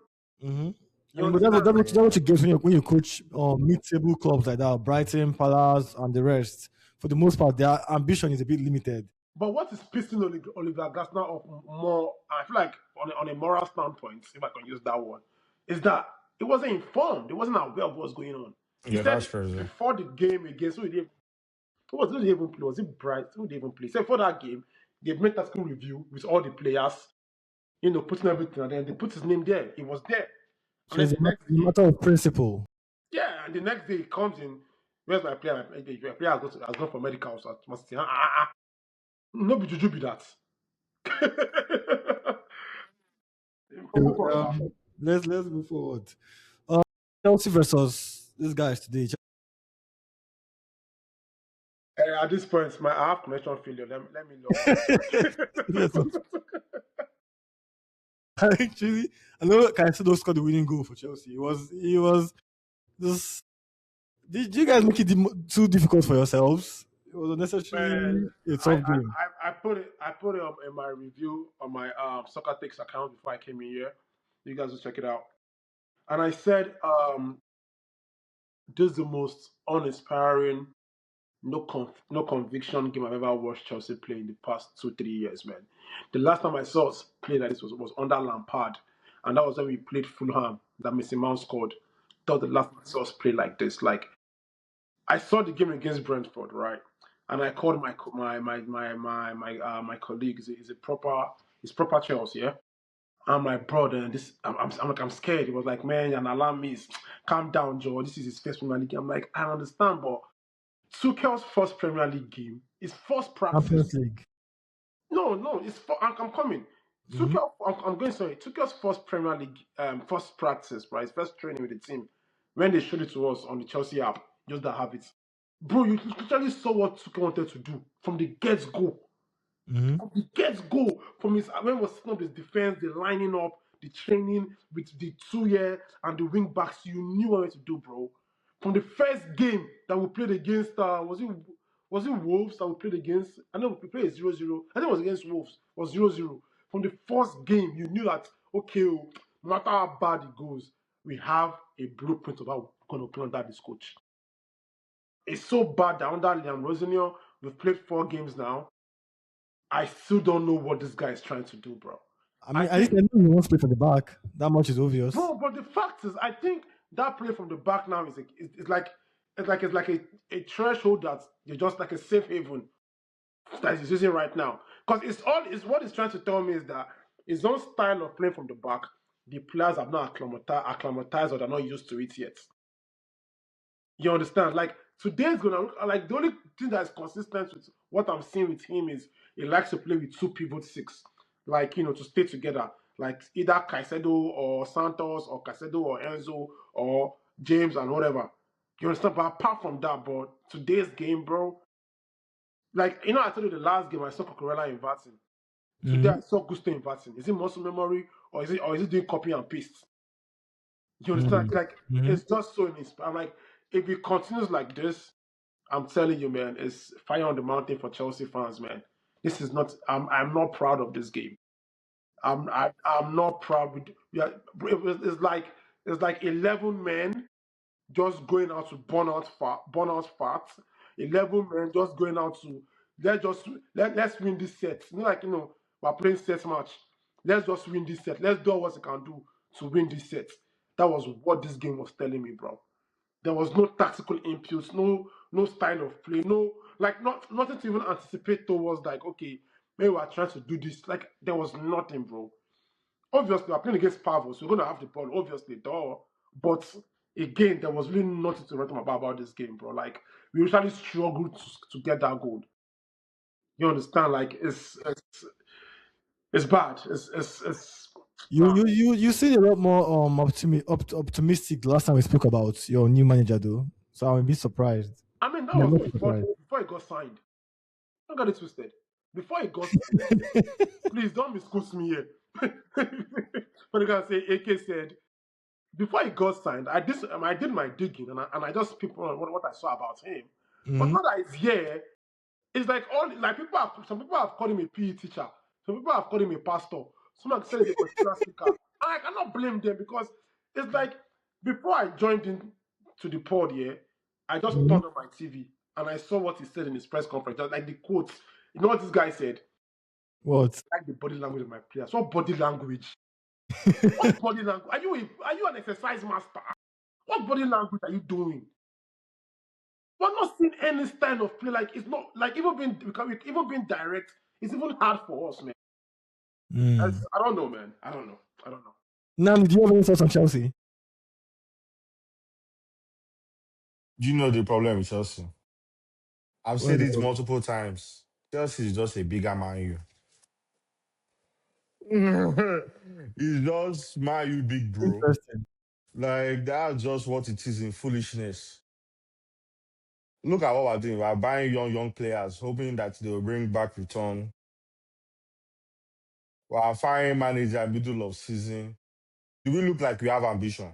Speaker 2: Mm-hmm.
Speaker 1: You
Speaker 2: And but that's,
Speaker 1: understand?
Speaker 2: that's what you get when you coach mid-table clubs like that, Brighton, Palace, and the rest. For the most part, their ambition is a bit limited.
Speaker 1: But what is pissing Oliver Glasner off more, I feel like on a moral standpoint, if I can use that word, is that it wasn't informed. It wasn't aware of what's going on. He
Speaker 3: yeah, that's
Speaker 1: said
Speaker 3: crazy.
Speaker 1: before the game against who did they even play? Was it Bright? Who did they even play? He said for that game, they've made tactical review with all the players, putting everything, and then they put his name there. He was there. And
Speaker 2: So
Speaker 1: then
Speaker 2: it's
Speaker 1: the next
Speaker 2: a
Speaker 1: day,
Speaker 2: matter of principle.
Speaker 1: yeah, and the next day he comes in, where's my player? My player has gone for medical, so I must say, no be juju be that.
Speaker 2: Let's move forward. Chelsea versus these guys today.
Speaker 1: At this point, I have connection failure. Let me log
Speaker 2: Yes,
Speaker 1: in.
Speaker 2: actually, I know Caicedo scored the winning goal for Chelsea. He was just. Did you guys make it too difficult for yourselves? It was
Speaker 1: Man,
Speaker 2: unnecessarily a
Speaker 1: I,
Speaker 2: tough game.
Speaker 1: I put it up in my review on my Soccer Takes account before I came in here. You guys will check it out. And I said, this is the most uninspiring, no conviction game I've ever watched Chelsea play in the past 2-3 years, man. The last time I saw us play like this was under Lampard, and that was when we played Fulham. That Mason Mount scored. That was the last time I saw us play like this. Like I saw the game against Brentford, right? And I called my colleague. He's proper Chelsea, yeah. I'm like, brother, and this I'm scared. He was like, man, an alarm is calm down, Joe. This is his first Premier League game. I'm like, I understand, but Tuchel's first Premier League game, his first
Speaker 2: Champions
Speaker 1: practice.
Speaker 2: League.
Speaker 1: No, I'm coming.
Speaker 2: Mm-hmm.
Speaker 1: I'm going sorry. Tuchel's first Premier League, first practice, right? His first training with the team. When they showed it to us on the Chelsea app, just that have it. Bro, you literally saw what Tuchel wanted to do from the get go.
Speaker 2: Mm-hmm.
Speaker 1: From the get go, from his when he was setting up his defense, the lining up, the training with the 2 year and the wing backs, you knew what to do, bro. From the first game that we played against, was it Wolves that we played against? I know we played 0-0. I think it was against Wolves. It was 0-0. From the first game, you knew that okay, no matter how bad it goes, we have a blueprint of how we're going to play under this coach. It's so bad that under Liam Rosinio, we've played 4 games now. I still don't know what this guy is trying to do, bro.
Speaker 2: I
Speaker 1: I
Speaker 2: mean, at least
Speaker 1: think,
Speaker 2: I know he wants to play for the back. That much is obvious.
Speaker 1: bro, but the fact is, I think that play from the back now it's like a threshold that you're just like a safe haven that he's using right now. Because it's what he's trying to tell me is that his own style of playing from the back, the players have not acclimatized or they're not used to it yet. You understand? Like today's gonna look like the only thing that is consistent with what I'm seeing with him is he likes to play with 2 pivot 6, like to stay together, like either Caicedo or Santos or Caicedo or Enzo or James and whatever. You understand? But apart from that, bro, today's game, bro, like I told you the last game I saw Cucurella inverting. Today
Speaker 2: Mm-hmm.
Speaker 1: I saw Gusto inverting. Is it muscle memory or is it doing copy and paste? You understand? Like
Speaker 2: Mm-hmm.
Speaker 1: it's just so inspiring. I'm like, if it continues like this, I'm telling you, man, it's fire on the mountain for Chelsea fans, man. This is not. I'm not proud of this game. I'm not proud. Yeah, it's like 11 men just going out to burn out fat. 11 men just going out to let's win this set. It's not like we're playing set match. Let's just win this set. Let's do what we can do to win this set. That was what this game was telling me, bro. There was no tactical inputs, no style of play, no nothing to even anticipate towards like okay, maybe we're trying to do this. Like there was nothing, bro. Obviously, we're playing against Pavos, so we're gonna have the ball, obviously, duh. But again, there was really nothing to write home about this game, bro. Like we usually struggled to get that goal. You understand? Like it's bad. It's
Speaker 2: You you you you seem a lot more optimistic the last time we spoke about your new manager though. So I'm a bit surprised.
Speaker 1: I mean that
Speaker 2: Yeah, I'm
Speaker 1: was
Speaker 2: not surprised.
Speaker 1: before it got signed. Don't get it twisted. Before it got signed, please don't misquote me here. But you can say AK said before he got signed, I did my digging and I just people on what I saw about him. But
Speaker 2: Mm-hmm.
Speaker 1: now that he's here, it's like some people have called him a PE teacher, some people have called him a pastor, some have said he's a motivational speaker. And I cannot blame them because it's like before I joined in to the pod here, I just
Speaker 2: Mm-hmm.
Speaker 1: turned on my TV and I saw what he said in his press conference, just like the quotes. You know what this guy said?
Speaker 2: What?
Speaker 1: I like the body language of my players. What body language? What body language? Are you an exercise master? What body language are you doing? We're not seeing any style of play. Like it's not like even being direct. It's even hard for us, man.
Speaker 2: Mm.
Speaker 1: I don't know, man. I don't know.
Speaker 2: Now, do you have any thoughts on Chelsea?
Speaker 3: Do you know the problem with Chelsea? I've
Speaker 2: What is
Speaker 3: said
Speaker 2: the
Speaker 3: it
Speaker 2: problem?
Speaker 3: multiple times. Chelsea is just a bigger Man U. It's just Man U big, bro.
Speaker 2: Interesting.
Speaker 3: Like, that's just what it is in foolishness. Look at what we're doing. We're buying young players, hoping that they'll bring back return. We're firing manager middle of season. Do we look like we have ambition?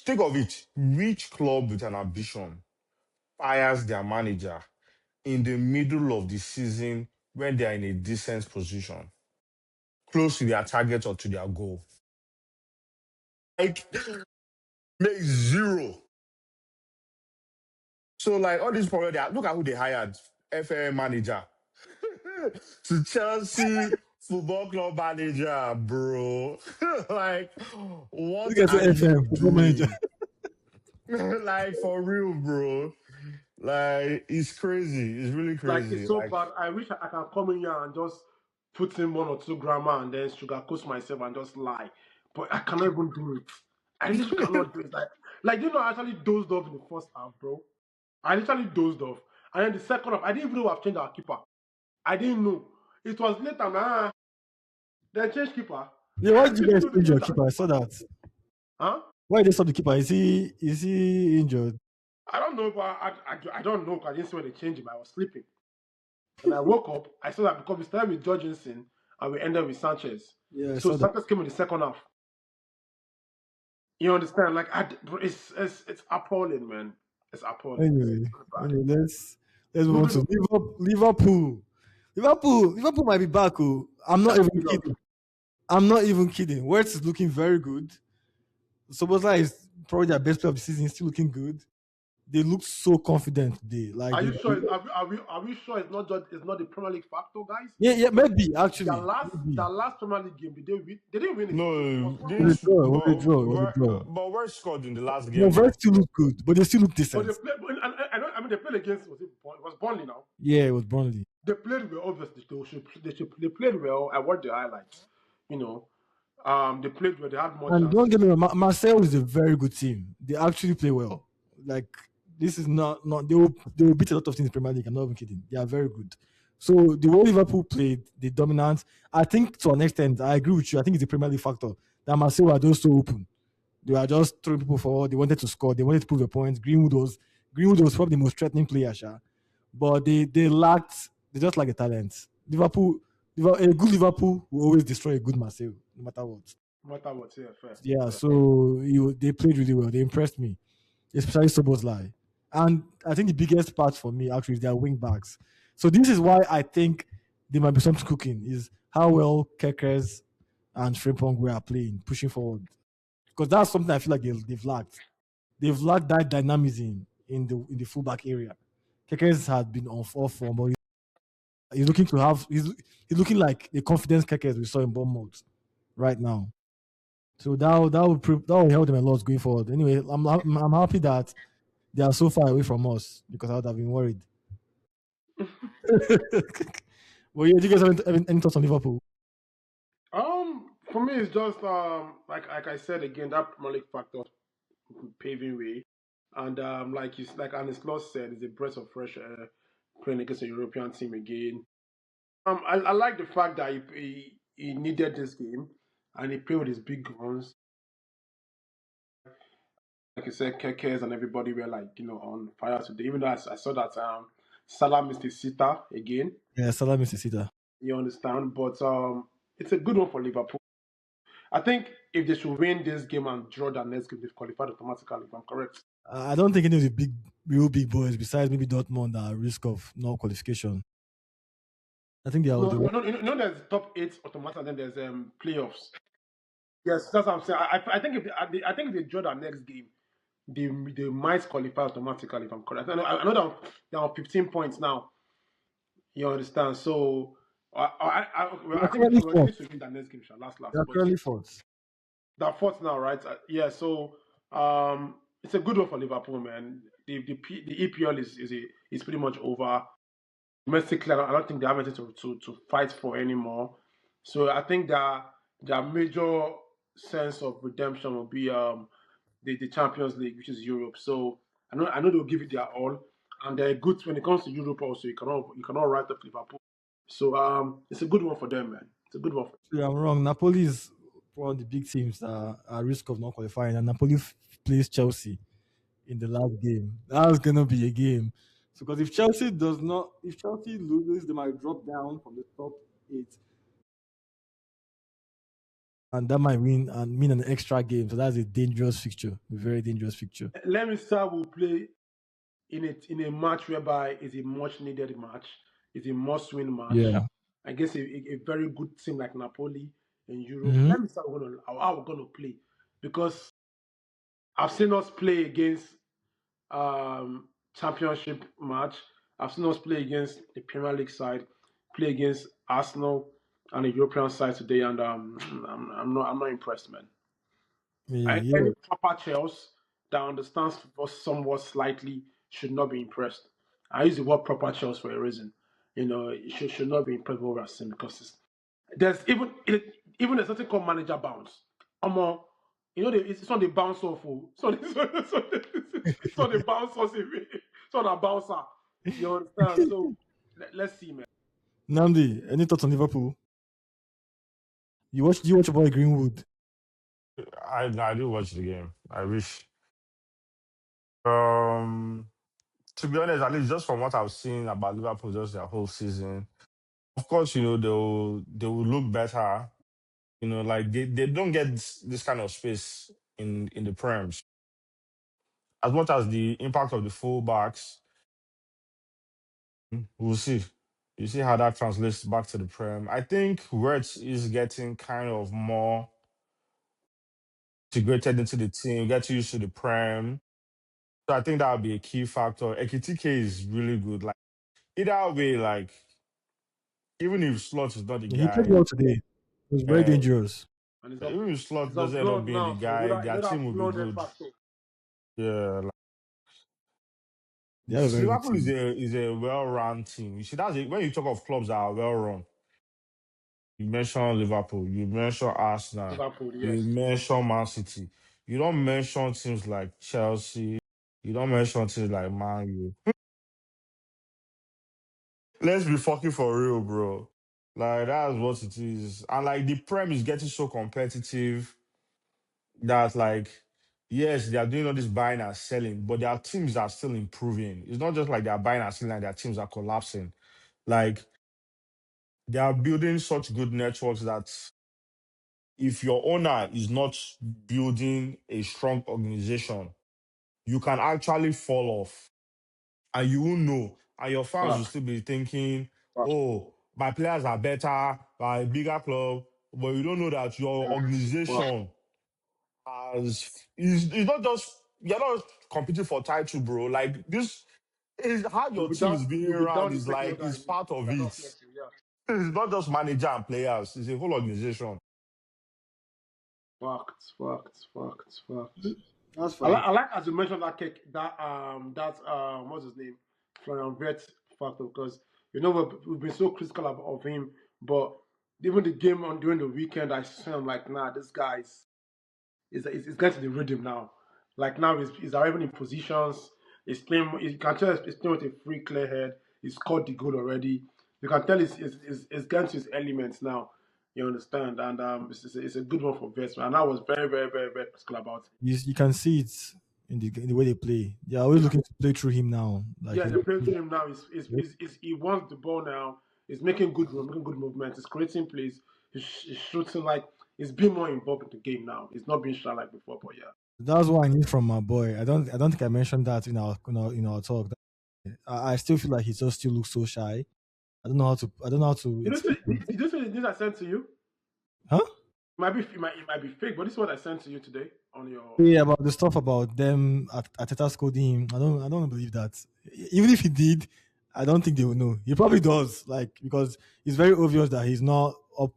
Speaker 3: Think of it. Which club with an ambition fires their manager in the middle of the season when they are in a decent position, close to their target or to their goal? Like, make zero. So, like, all these problems, look at who they hired. FA manager. To Chelsea Football Club manager, bro. Like, what
Speaker 2: Look at the
Speaker 3: are you
Speaker 2: FM football manager.
Speaker 3: doing? Like, for real, bro. Like, it's crazy. It's really
Speaker 1: Like it's
Speaker 3: crazy.
Speaker 1: so
Speaker 3: Like,
Speaker 1: bad. I wish I can come in here and just put in one or two grammar and then sugarcoat myself and just lie. But I cannot even do it. I literally cannot do it. Like you know, I actually dozed off in the first half, bro. I literally dozed off. And then the second half, I didn't even know I've changed our keeper. I didn't know. It was later, then change keeper.
Speaker 2: Yeah, why did you
Speaker 1: Didn't
Speaker 2: guys
Speaker 1: know they
Speaker 2: change your
Speaker 1: changed our
Speaker 2: keeper? I saw
Speaker 1: keeper.
Speaker 2: that.
Speaker 1: Huh?
Speaker 2: Why did they stop the keeper? Is he injured?
Speaker 1: I don't know, but I don't know because I didn't see when they changed him. I was sleeping. And I woke up, I saw that because we started with Jorgensen and we ended with Sanchez.
Speaker 2: Yeah, I
Speaker 1: So
Speaker 2: saw that.
Speaker 1: Sanchez came in the second half. You understand? Like it's appalling, man. It's appalling. It's
Speaker 2: Anyway,
Speaker 1: really bad.
Speaker 2: anyway, let's move on
Speaker 1: Moving
Speaker 2: to
Speaker 1: on.
Speaker 2: Liverpool. Liverpool might be back. Oh, I'm not even kidding. I'm not even kidding. Wirtz is looking very good. Soboslai is probably their best player of the season. Still looking good. They look so confident today. Like
Speaker 1: Are you sure? Are we sure it's not the Premier League factor, guys?
Speaker 2: yeah, maybe
Speaker 1: Their
Speaker 2: actually.
Speaker 1: last
Speaker 2: Maybe.
Speaker 1: their last Premier League game, did they win? They didn't win it. It was
Speaker 3: no,
Speaker 1: one
Speaker 2: It was
Speaker 1: one.
Speaker 2: a
Speaker 3: this,
Speaker 2: draw. It was a draw. It was a draw.
Speaker 3: but where scored in the last
Speaker 2: No,
Speaker 3: game,
Speaker 2: Wirtz
Speaker 3: though?
Speaker 2: still look good, but they still look
Speaker 1: But they
Speaker 2: decent.
Speaker 1: played. I mean, they played against it was Burnley now.
Speaker 2: Yeah, it was Burnley.
Speaker 1: They played well. Obviously, they played well. I watched the highlights. You know, they played well. They had more
Speaker 2: And don't
Speaker 1: chances.
Speaker 2: get me wrong, Marseille is a very good team. They actually play well. Like this is not they will beat a lot of teams in the Premier League. I'm not even kidding. They are very good. So the way Liverpool played, the dominance, I think to an extent, I agree with you. I think it's the Premier League factor that Marseille were just so open. They were just throwing people forward. They wanted to score. They wanted to prove a point. Greenwood was probably the most threatening player, sha. But they lacked. They just lack the talent. A good Liverpool will always destroy a good Marseille, no matter what.
Speaker 1: What I would say, fair.
Speaker 2: Yeah, so they played really well. They impressed me, especially Soboslai. And I think the biggest part for me actually is their wing backs. So this is why I think there might be something cooking is how well Kekers and Frimpong were playing, pushing forward. Because that's something I feel like they've lacked. They've lacked that dynamism in the fullback area. Kekers had been on off form, but he's looking to have he's looking like the confidence Kekers we saw in Bournemouth right now. So that will help them a lot going forward. Anyway, I'm happy that they are so far away from us because I would have been worried. Well, yeah, do you guys have any thoughts on Liverpool?
Speaker 1: For me, it's just like I said again, that Premier League factor paving way, and like Anislaw said, it's a breath of fresh air playing against a European team again. I like the fact that he needed this game and he played with his big guns. Like I said, Kekes and everybody were on fire today. Even though I saw that Salah missed his sitter again.
Speaker 2: Yeah, Salah Mr. Sita.
Speaker 1: You understand? But it's a good one for Liverpool. I think if they should win this game and draw their next game, they've qualified automatically. If I'm correct.
Speaker 2: I don't think any of the real big boys, besides maybe Dortmund, are at risk of no qualification. I think they are.
Speaker 1: No,
Speaker 2: They,
Speaker 1: no, no, there's top eight automatic, and then there's playoffs. Yes, that's what I'm saying. I think I think if they draw their next game, they might qualify automatically. If I'm correct, I know they're on 15 points now. You understand? So
Speaker 2: they
Speaker 1: I
Speaker 2: are
Speaker 1: think
Speaker 2: currently
Speaker 1: they need
Speaker 2: fourth.
Speaker 1: to win their next game, last.
Speaker 2: They are
Speaker 1: But
Speaker 2: currently fourth.
Speaker 1: they're fourth now, right? Yeah. So it's a good one for Liverpool, man. The EPL is pretty much over. Domestically, I don't think they have anything to fight for anymore. So I think that their major sense of redemption will be the Champions League, which is Europe. So I know they'll give it their all, and they're good when it comes to Europe. Also, you cannot write off Liverpool. So it's a good one for them, man. It's a good one.
Speaker 2: Yeah, I'm wrong. Napoli is one of the big teams that are at risk of not qualifying, and Napoli plays Chelsea in the last game. That's gonna be a game. So, because if Chelsea loses, they might drop down from the top eight, and that might mean an extra game. So that's a dangerous fixture, a very dangerous fixture.
Speaker 1: Leicester will play in a match whereby it's a much needed match. It's a must-win match
Speaker 2: Yeah.
Speaker 1: against a very good team like Napoli in Europe.
Speaker 2: Mhm.
Speaker 1: Let me start how we're gonna play, because I've seen us play against championship match. I've seen us play against the Premier League side, play against Arsenal and the European side today, and I'm not impressed, man. Any
Speaker 2: Yeah.
Speaker 1: proper Chelsea that understands football somewhat slightly should not be impressed. I use the word proper Chelsea for a reason. It should not be impressed with what we're seeing, because there's even a certain called manager bounce. It's not the bounce off. It's not the bounce off. It's not a bouncer. You understand? So let's see, man.
Speaker 2: Namdi, any thoughts on Liverpool? Do you watch about Greenwood?
Speaker 3: I do watch the game. I wish. Um, to be honest, at least just from what I've seen about Liverpool just their whole season, of course, they will look better. Like they don't get this kind of space in the Prems. As much as the impact of the fullbacks, we'll see. You see how that translates back to the Prem. I think Wirtz is getting kind of more integrated into the team, get used to the Prem. So I think that would be a key factor. Ekitike is really good. Like either way, like even if Slot is not the
Speaker 2: Yeah, he played
Speaker 3: guy,
Speaker 2: well today. It was very
Speaker 3: uh,
Speaker 2: dangerous.
Speaker 1: And
Speaker 3: even if Slot
Speaker 1: he's on
Speaker 3: doesn't end up
Speaker 1: blood
Speaker 3: being the
Speaker 1: now, so
Speaker 3: guy, their
Speaker 1: another
Speaker 3: team will be
Speaker 1: blood
Speaker 3: good.
Speaker 1: factor.
Speaker 3: Yeah, like,
Speaker 2: They have a very good
Speaker 3: Liverpool is
Speaker 2: team.
Speaker 3: a well-run team. You see, when you talk of clubs that are well-run. You mention Liverpool, you mention Arsenal,
Speaker 1: Liverpool,
Speaker 3: you
Speaker 1: yes.
Speaker 3: mention Man City. You don't mention teams like Chelsea. You don't mention teams like Man U. Let's be fucking for real, bro. Like that's what it is. And like the Prem is getting so competitive that like, yes, they are doing all this buying and selling, but their teams are still improving. It's not just like they are buying and selling and their teams are collapsing. Like they are building such good networks that if your owner is not building a strong organization, you can actually fall off and you will know. And your fans will
Speaker 1: Fuck.
Speaker 3: still be thinking,
Speaker 1: Fuck.
Speaker 3: oh, my players are better, by a bigger club. But you don't know that your
Speaker 1: Fuck.
Speaker 3: organization is not just, you're not competing for title, bro. Like this is how your team is being
Speaker 1: You'll be
Speaker 3: run,
Speaker 1: down the
Speaker 3: is
Speaker 1: pecking
Speaker 3: like,
Speaker 1: order
Speaker 3: it's
Speaker 1: if
Speaker 3: part of
Speaker 1: you're
Speaker 3: it.
Speaker 1: not flexible, yeah.
Speaker 3: It's not just manager and players, it's a whole organization.
Speaker 1: Facts.
Speaker 2: That's
Speaker 1: I
Speaker 2: fine.
Speaker 1: like as you mentioned what's his name, Florian Wirtz factor, because we've been so critical of him, but even the game on during the weekend, I saw him like, nah, this guy is getting the rhythm now. Like now he's arriving in positions. He's playing. You can tell he's playing with a free, clear head. He's scored the goal already. You can tell he's getting to his elements now. You understand? And it's a good one for Vest, and I was very, very, very, very critical about it.
Speaker 2: You can see it in the way they play. They're always looking to play through him now. Like
Speaker 1: Yeah,
Speaker 2: he's
Speaker 1: they're playing to him now. He wants the ball now. He's making good movements. He's creating plays. He's shooting like He's been more involved in the game now. He's not being shy like before, but yeah.
Speaker 2: That's what I need from my boy. I don't think I mentioned that in our talk. I still feel like he just still looks so shy. I don't know how to explain it.
Speaker 1: Did you see the news I sent to you?
Speaker 2: Huh?
Speaker 1: It might be fake, but this is what I sent to you today on your.
Speaker 2: Yeah, about the stuff about them at Ateta scolding him. I don't believe that. Even if he did, I don't think they will know. He probably does, like, because it's very obvious that he's not up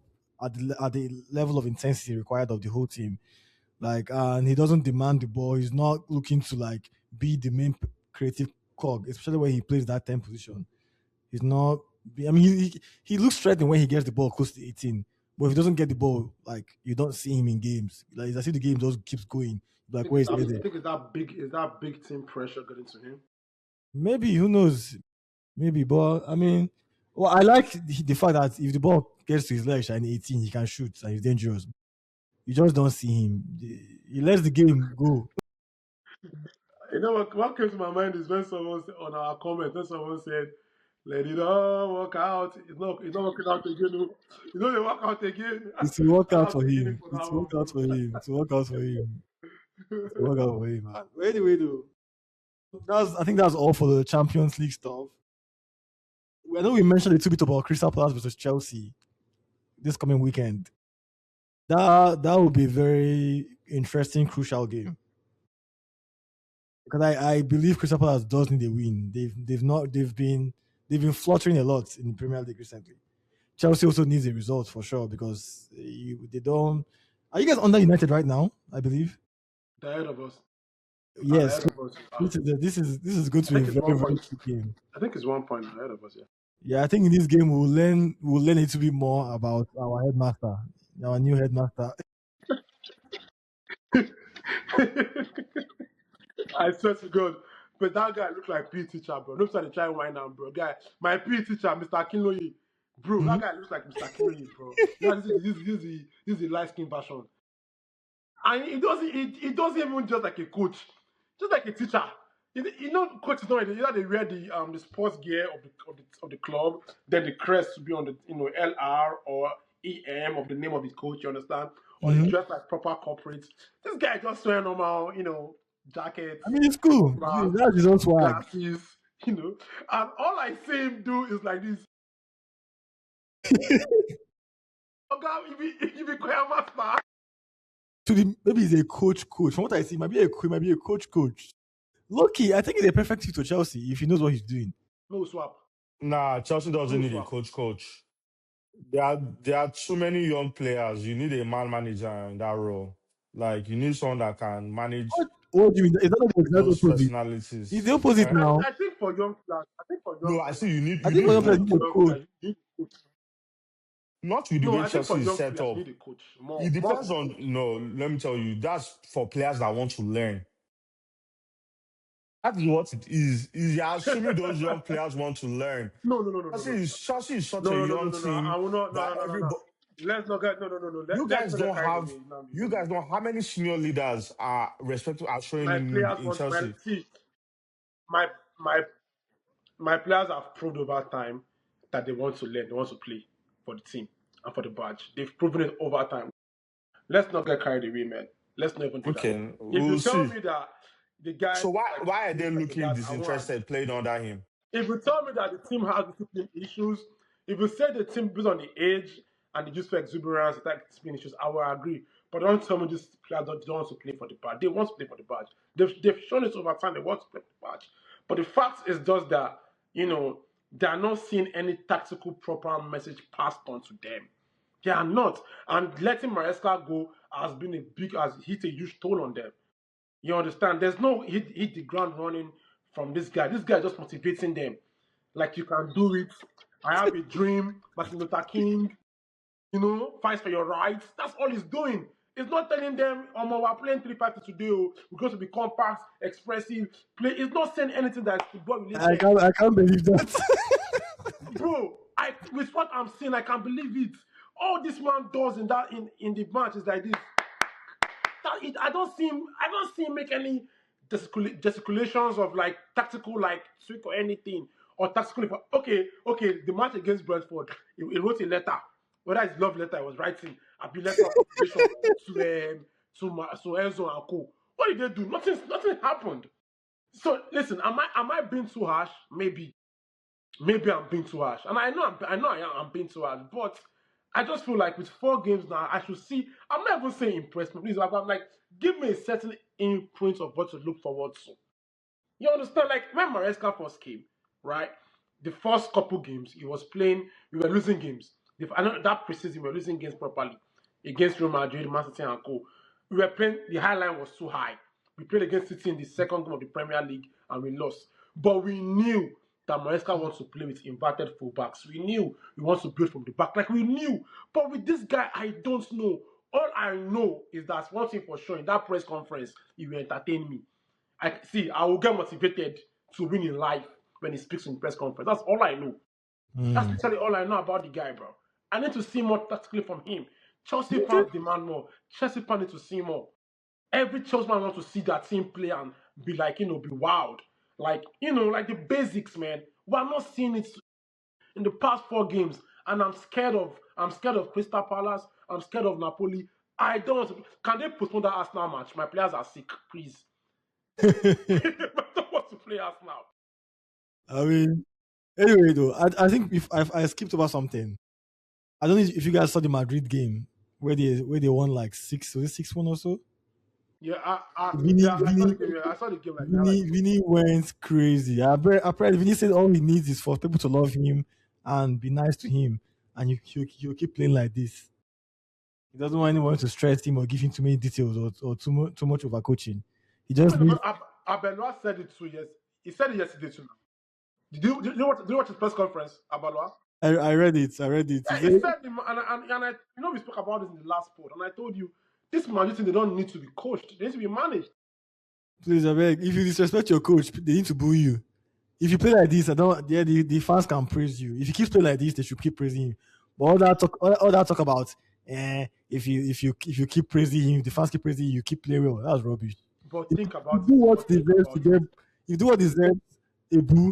Speaker 2: at the level of intensity required of the whole team. Like, and he doesn't demand the ball. He's not looking to like be the main creative cog, especially when he plays that 10 position. He's not. I mean, he looks threatening when he gets the ball close to 18. But if he doesn't get the ball, like, you don't see him in games. Like, it's as if the game just keeps going. Like, where is
Speaker 1: I
Speaker 2: Ede?
Speaker 1: think is that big team pressure getting to him?
Speaker 2: Maybe, who knows? Maybe, but I mean, well, I like the fact that if the ball gets to his legs and 18, he can shoot and he's dangerous. You just don't see him. He lets the game go.
Speaker 1: You know what came to my mind is when someone on our comment when someone said, "Let it all work out." It's not working out again. No. It's not they work out again.
Speaker 2: It's to work
Speaker 1: Shout
Speaker 2: out
Speaker 1: out
Speaker 2: for
Speaker 1: to Vini
Speaker 2: him.
Speaker 1: for
Speaker 2: It's
Speaker 1: that
Speaker 2: to work
Speaker 1: one,
Speaker 2: out
Speaker 1: bro.
Speaker 2: for him. It's to work out for him. It's to work out for him, man. But anyway, though, I think that's all for the Champions League stuff. I know we mentioned a little bit about Crystal Palace versus Chelsea this coming weekend. That will be a very interesting, crucial game because I believe Crystal Palace does need a win. They've been fluttering a lot in the Premier League recently. Chelsea also needs a result for sure because they don't. Are you guys under United right now? I believe.
Speaker 1: They're ahead of us.
Speaker 2: Yes.
Speaker 1: Ahead
Speaker 2: So
Speaker 1: of us.
Speaker 2: this is going
Speaker 1: I
Speaker 2: to be a
Speaker 1: think it's
Speaker 2: very,
Speaker 1: 1 point.
Speaker 2: very key game.
Speaker 1: I think it's 1 point ahead of us. Yeah.
Speaker 2: Yeah, I think in this game we'll learn a little bit more about our headmaster, our new headmaster.
Speaker 1: I swear to God. But that guy look like PE teacher, bro. No time to try wine now, bro. Guy, my PE teacher, Mr. Kinloye. Bro,
Speaker 2: Mhm.
Speaker 1: that guy looks like Mr. Kinloye, bro. You know, this is the light skin version. And he doesn't even just like a coach, just like a teacher. Coach is not. They wear the sports gear of the club. Then the crest to be on the LR or EM of the name of the coach. You understand? Or they
Speaker 2: Mhm.
Speaker 1: dress like proper corporates. This guy just wear normal, jackets,
Speaker 2: I mean, it's cool.
Speaker 1: sunglasses,
Speaker 2: That's his own swag.
Speaker 1: glasses. And all I see him do is like this. Oh God, if you choir master.
Speaker 2: Maybe he's a coach. From what I see, he might be a coach. Lucky, I think he's a perfect fit to Chelsea if he knows what he's doing.
Speaker 1: No swap.
Speaker 3: Nah, Chelsea doesn't
Speaker 1: No
Speaker 3: need a
Speaker 1: swap.
Speaker 3: coach. There are too many young players. You need a man manager in that role. Like you need someone that can manage
Speaker 2: What do you mean? Is that not the exact
Speaker 3: those
Speaker 2: opposite? He's the
Speaker 3: personalities.
Speaker 2: opposite
Speaker 3: Eh?
Speaker 2: now.
Speaker 1: I think for young players,
Speaker 3: No, I see
Speaker 2: I
Speaker 3: you
Speaker 2: think for
Speaker 3: need
Speaker 2: example,
Speaker 1: I
Speaker 2: he's
Speaker 1: think
Speaker 3: both.
Speaker 2: a
Speaker 1: for young
Speaker 2: coach.
Speaker 1: players, you need a coach.
Speaker 3: Not with the
Speaker 1: No,
Speaker 3: way
Speaker 1: I think for
Speaker 3: Chelsea is
Speaker 1: young
Speaker 3: set
Speaker 1: players, you
Speaker 3: up.
Speaker 1: need a coach.
Speaker 3: It
Speaker 1: More
Speaker 3: depends
Speaker 1: of a
Speaker 3: on
Speaker 1: coach.
Speaker 3: no, let me tell you, that's for players that want to learn. That is what it is you're assuming those young players want to learn.
Speaker 1: No, no, no, no, no, no,
Speaker 3: Chelsea is such a
Speaker 1: no, no, no, no,
Speaker 3: young
Speaker 1: no, no. I
Speaker 3: team
Speaker 1: will not. No,
Speaker 3: that
Speaker 1: no, no, no, no.
Speaker 3: everybody
Speaker 1: Let's not get no, no, no, no.
Speaker 3: you
Speaker 1: Let's
Speaker 3: guys
Speaker 1: not get
Speaker 3: don't
Speaker 1: carried
Speaker 3: have
Speaker 1: away. Now,
Speaker 3: you guys don't how many senior leaders are respected are showing
Speaker 1: my players
Speaker 3: in
Speaker 1: want. Well,
Speaker 3: Chelsea.
Speaker 1: see, my my my players have proved over time that they want to learn, they want to play for the team and for the badge. They've proven it over time. Let's not get carried away, man. Let's not even do that.
Speaker 3: Okay,
Speaker 1: If you
Speaker 3: we'll
Speaker 1: tell
Speaker 3: see.
Speaker 1: me that the guy
Speaker 3: So why
Speaker 1: like
Speaker 3: why are they
Speaker 1: this, like the
Speaker 3: looking
Speaker 1: guys, I won't agree.
Speaker 3: disinterested playing under him?
Speaker 1: If you tell me that the team has discipline issues, if you say the team based on the age and the use for exuberance, like discipline issues, I will agree. But don't tell me these players don't want to play for the badge. They want to play for the badge. They've shown it over time. They want to play for the badge. But the fact is just that they are not seeing any tactical proper message passed on to them. They are not. And letting Maresca go has hit a huge toll on them. You understand? There's no hit the ground running from this guy. This guy is just motivating them. Like, you can do it. I have a dream. Martin Luther King, fights for your rights. That's all he's doing. He's not telling them, we're playing 3-5 today. We're going to be compact, expressive. Play. He's not saying anything that's football
Speaker 2: I
Speaker 1: related.
Speaker 2: can't. I can't believe that.
Speaker 1: Bro, with what I'm seeing, I can believe it. All this man does in the match is like this. I don't see him make any gesticulations of like tactical like trick or anything or tactical. Okay, the match against Brentford, he wrote a letter whether it's love letter I was writing, a big letter of motivation to Enzo and Co. What did they do? Nothing happened. So listen, am I being too harsh? Maybe I'm being too harsh, and I know I'm being too harsh, but I just feel like with 4 games now, I should see. I'm not even saying impress me, please. But I'm like, give me a certain imprint of what to look forward to. You understand? Like when Maresca first came, right? The first couple games he was playing, we were losing games. I know that preseason we were losing games properly against Real Madrid, Man City, and Co. We were playing. The high line was too high. We played against City in the second game of the Premier League and we lost. But we knew that Maresca wants to play with inverted fullbacks. We knew he wants to build from the back. Like we knew. But with this guy, I don't know. All I know is that one thing for sure in that press conference, he will entertain me. I will get motivated to win in life when he speaks in press conference. That's all I know. That's literally all I know about the guy, bro. I need to see more tactically from him. Chelsea fans demand more. Chelsea fans need to see more. Every Chelsea man wants to see that team play and be like, be wild. Like, like the basics, man. We're not seeing it in the past 4 games. And I'm scared of Crystal Palace. I'm scared of Napoli. I don't want to. Can they postpone that Arsenal match? My players are sick, please. I don't want to play Arsenal.
Speaker 2: I mean, anyway, though, I think if I skipped over something. I don't know if you guys saw the Madrid game where they won like 6-1 or so.
Speaker 1: Yeah,
Speaker 2: Vini,
Speaker 1: I saw the
Speaker 2: Vini,
Speaker 1: game. Yeah, I saw the game like that.
Speaker 2: Vini, Vini went crazy. Apparently, Vini said all he needs is for people to love him and be nice to him, and he'll keep playing like this. He doesn't want anyone to stress him or give him too many details or too much over coaching. He just needs.
Speaker 1: Abelwa said it too. Yes, he said it yesterday too. Did you watch his press conference, Abelwa?
Speaker 2: I read it. He
Speaker 1: Yeah, he
Speaker 2: said,
Speaker 1: said, we spoke about this in the last pod, and I told you, this Madrid team, they don't need to be coached; they need to be managed.
Speaker 2: "Please, I beg, if you disrespect your coach, they need to boo you. If you play like this, the fans can praise you. If you keep playing like this, they should keep praising you. But all that talk about, if you keep praising him, the fans keep praising you, keep playing well. That's rubbish.
Speaker 1: But
Speaker 2: If
Speaker 1: think
Speaker 2: you
Speaker 1: about
Speaker 2: do
Speaker 1: it.
Speaker 2: what
Speaker 1: But think
Speaker 2: deserves to
Speaker 1: about
Speaker 2: get,
Speaker 1: it.
Speaker 2: if you do what deserves a boo,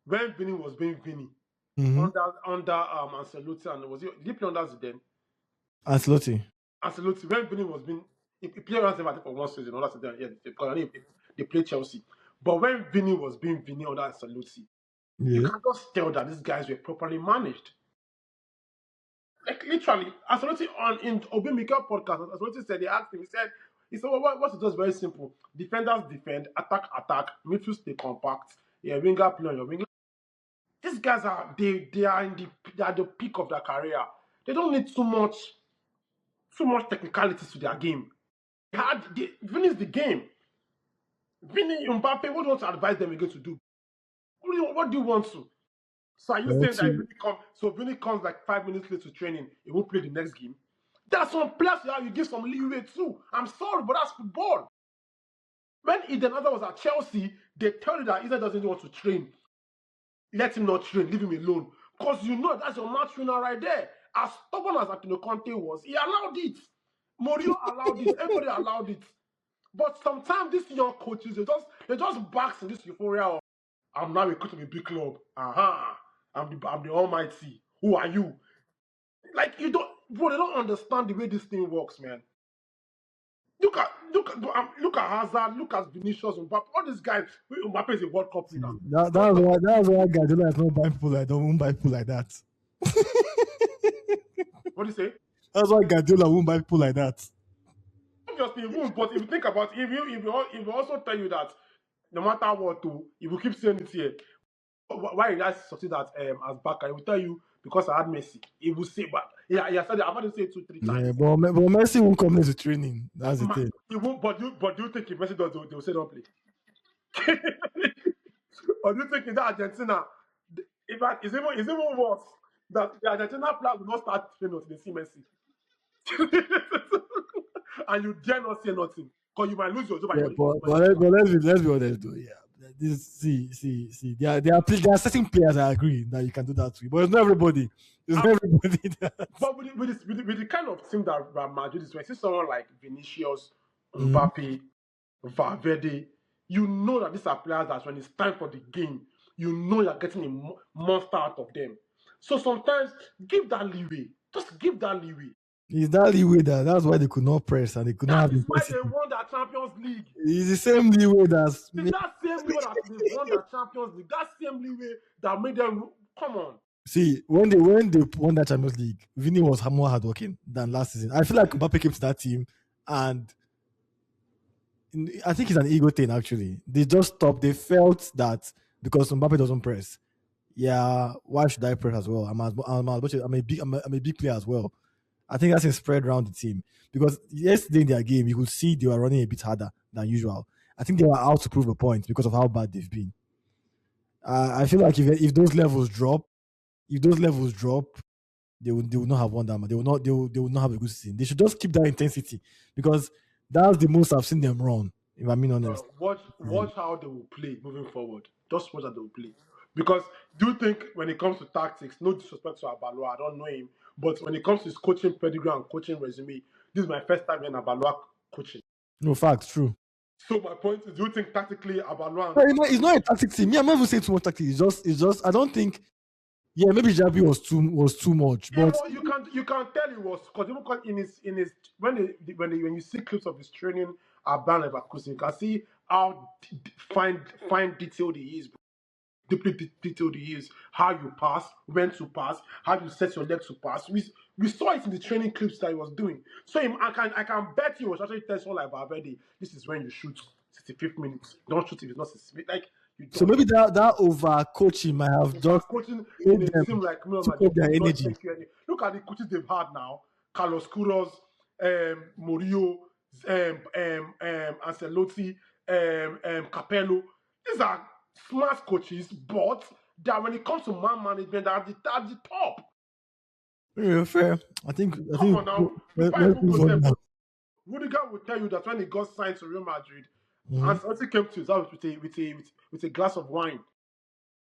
Speaker 1: When Vini was being Vini under Ancelotti, and did he play under Zidane?
Speaker 2: Ancelotti.
Speaker 1: Ancelotti, when Vini was being, he played around I think for one season, under Zidane, yeah, because they played Chelsea. But when Vini was being Vini under Ancelotti, you
Speaker 2: Yeah.
Speaker 1: can just tell that these guys were properly managed. Like literally, Ancelotti in Obi Mikel podcast, Ancelotti said, they asked him, he said, well, what is just very simple. Defenders defend, attack, midfield stay compact, yeah, winger play on your winger. These guys are they are at the peak of their career. They don't need too much technicalities to their game. They finish the game. Vini, Mbappé, what do you want to advise them again to do? What do you want to? So are you saying that Vini comes like 5 minutes late to training, he won't play the next game? There are some players you give some leeway too. I'm sorry, but that's football. When Eden Hazard was at Chelsea, they tell you that Eden doesn't want to train. Let him not train, leave him alone. Because you know that's your match winner right there. As stubborn as Antonio Conte was, he allowed it. Mourinho allowed it. Everybody allowed it. But sometimes these young coaches, they just bask in this euphoria of, I'm now a coach of a big club. I'm the almighty. Who are you? Like they don't understand the way this thing works, man. Look at Hazard, look at Vinicius, Mbappé, all these guys. Mbappé is a World Cup winner.
Speaker 2: That's why Guardiola is not buying people like that. Won't buy people like that.
Speaker 1: What do you say?
Speaker 2: That's why Guardiola won't buy people like that.
Speaker 1: Obviously, he won't. But if you think about it, if you also tell you that no matter what, if you keep saying it here, why did I succeed as backer? He will tell you because I had Messi. He will say, but yeah, said it. I've had to say it 2-3 times.
Speaker 2: Yeah, but Messi won't come into training. That's the thing.
Speaker 1: He won't. But do you think if Messi does, they will say don't play? Or do you think in that Argentina, in fact, it's even worse that the Argentina players will not start training until they see Messi, and you dare not say nothing because you might lose your job.
Speaker 2: Yeah, but let's be honest though. Yeah, see. There are certain players I agree that you can do that to, but it's not everybody. It's not everybody that.
Speaker 1: But with the kind of team that Madrid is, when you see someone like Vinicius, Mbappé, Valverde, you know that these are players that when it's time for the game, you know you're getting a monster out of them. So sometimes give that leeway. Just give that leeway.
Speaker 2: It's that leeway that's why they could not press and they could not
Speaker 1: That
Speaker 2: have
Speaker 1: is why they
Speaker 2: intensity.
Speaker 1: won that Champions League.
Speaker 2: It's the same leeway that's
Speaker 1: It's that same leeway that they won that Champions League. That same leeway that made them come on.
Speaker 2: see when they won that Champions League, Vini was more hardworking than last season. I feel like Mbappe came to that team and I think it's an ego thing actually. They just stopped. They felt that because Mbappe doesn't press, yeah, why should I press as well? I'm a big player as well. I think that's been spread around the team because yesterday in their game, you could see they were running a bit harder than usual. I think they were out to prove a point because of how bad they've been. I feel like if those levels drop, they will not have won that. They will not have a good season. They should just keep that intensity because that's the most I've seen them run. If I'm being honest.
Speaker 1: Watch how they will play moving forward. Just watch how they will play. Because do you think when it comes to tactics, no disrespect to Abaloa, I don't know him, but when it comes to his coaching pedigree and coaching resume, this is my first time in Abaloa coaching.
Speaker 2: No facts, true.
Speaker 1: So my point is, do you think tactically Abaloa?
Speaker 2: No, it's not a tactic team. Me, I'm not even saying too much tactic. It's just. I don't think. Yeah, maybe Jabi was too much, but
Speaker 1: you can tell it was because even in his when you see clips of his training at Bayer Leverkusen, you can see how fine detailed he is. Deeply detailed he is, how you pass, when to pass, how you set your legs to pass. We saw it in the training clips that he was doing. So I can bet he was actually telling someone like Valverde, this is when you shoot 65th minute. Don't shoot if it's not 65th. Like you don't.
Speaker 2: So maybe that over coaching might have just
Speaker 1: coaching
Speaker 2: made
Speaker 1: in a
Speaker 2: them
Speaker 1: team like Milan
Speaker 2: took up their
Speaker 1: Madrid.
Speaker 2: energy.
Speaker 1: Look at the coaches they've had now: Carlos Queiroz, Murillo, Ancelotti, Capello. These are smart coaches, but that when it comes to man management, they're at the top.
Speaker 2: Yeah, fair. I think.
Speaker 1: Come on now.
Speaker 2: Let's move on now.
Speaker 1: Rudiger will tell you that when he got signed to Real Madrid,
Speaker 2: Mhm.
Speaker 1: Ancelotti came to his house with a glass of wine.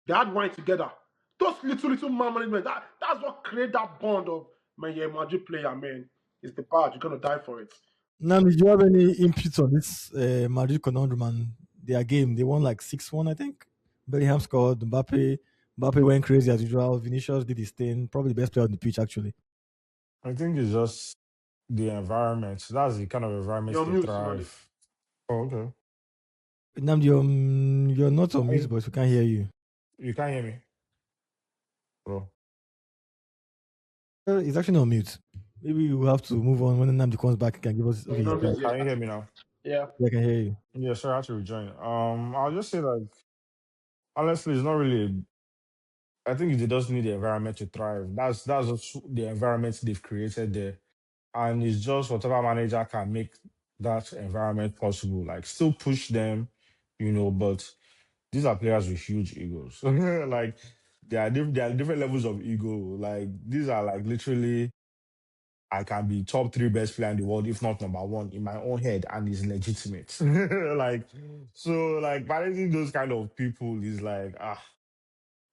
Speaker 1: They had wine together. Those little man management. That's what created that bond of man, you're a Madrid player, man. It's the badge. You're gonna die for it.
Speaker 2: Now, did you have any input on this Madrid conundrum and their game? They won like 6-1, I think. Bellingham scored. Mbappe went crazy as usual. Vinicius did his thing. Probably the best player on the pitch, actually.
Speaker 3: I think it's just the environment. That's the kind of environment
Speaker 1: You're
Speaker 3: they
Speaker 1: mute, Smiley.
Speaker 3: thrive. Oh, okay.
Speaker 2: Nam, you're not on mute, but we can't hear you.
Speaker 3: You can't hear me, bro.
Speaker 2: He's actually not on mute. Maybe we'll have to move on when Namdi comes back. He can give us. Okay,
Speaker 1: Namdi's
Speaker 3: Can you hear me now?
Speaker 1: Yeah.
Speaker 2: I can hear you.
Speaker 3: Yeah, sure. I have to rejoin. I'll just say like, honestly, it's not really. I think they just need the environment to thrive. That's just the environment they've created there, and it's just whatever manager can make that environment possible. Like, still push them, but these are players with huge egos. Like, there are different levels of ego. Like, these are like literally, I can be top three best player in the world, if not number one, in my own head, and it's legitimate. Like, so like managing those kind of people is like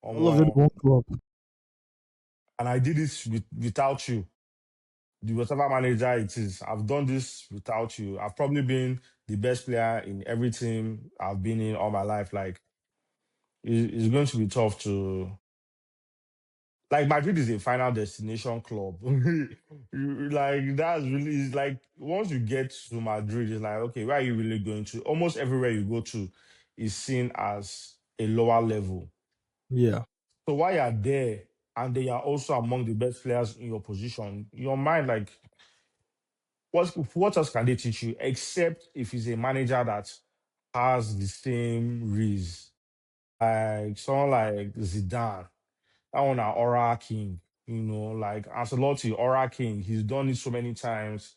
Speaker 2: All of them
Speaker 3: um,
Speaker 2: one club.
Speaker 3: and I did this without you. The whatever manager it is, I've done this without you. I've probably been the best player in every team I've been in all my life. Like, it's going to be tough to. Like, Madrid is a final destination club. Like, that's really, it's like once you get to Madrid, it's like, okay, where are you really going to? Almost everywhere you go to is seen as a lower level.
Speaker 2: Yeah.
Speaker 3: So while you're there and they are also among the best players in your position, your mind, like, what else can they teach you except if he's a manager that has the same riz? Like someone like Zidane, that one are Aura King, like Ancelotti, Aura King. He's done it so many times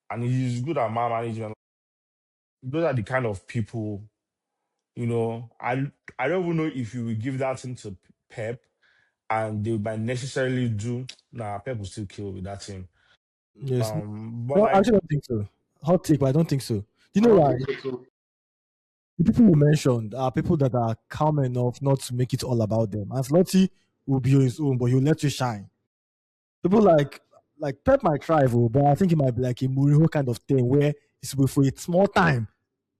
Speaker 3: and he's good at man management. Those are the kind of people, I don't even know if you will give that thing to Pep and they might necessarily do. Nah, Pep will still kill with that team.
Speaker 2: Yes.
Speaker 3: But
Speaker 2: No, I
Speaker 3: like,
Speaker 2: actually don't think so. Hot take, but I don't think so. You know why? The people you mentioned are people that are calm enough not to make it all about them. Ancelotti will be on his own, but he'll let you shine. People like Pep might try, but I think it might be like a Mourinho kind of thing where it's for a small time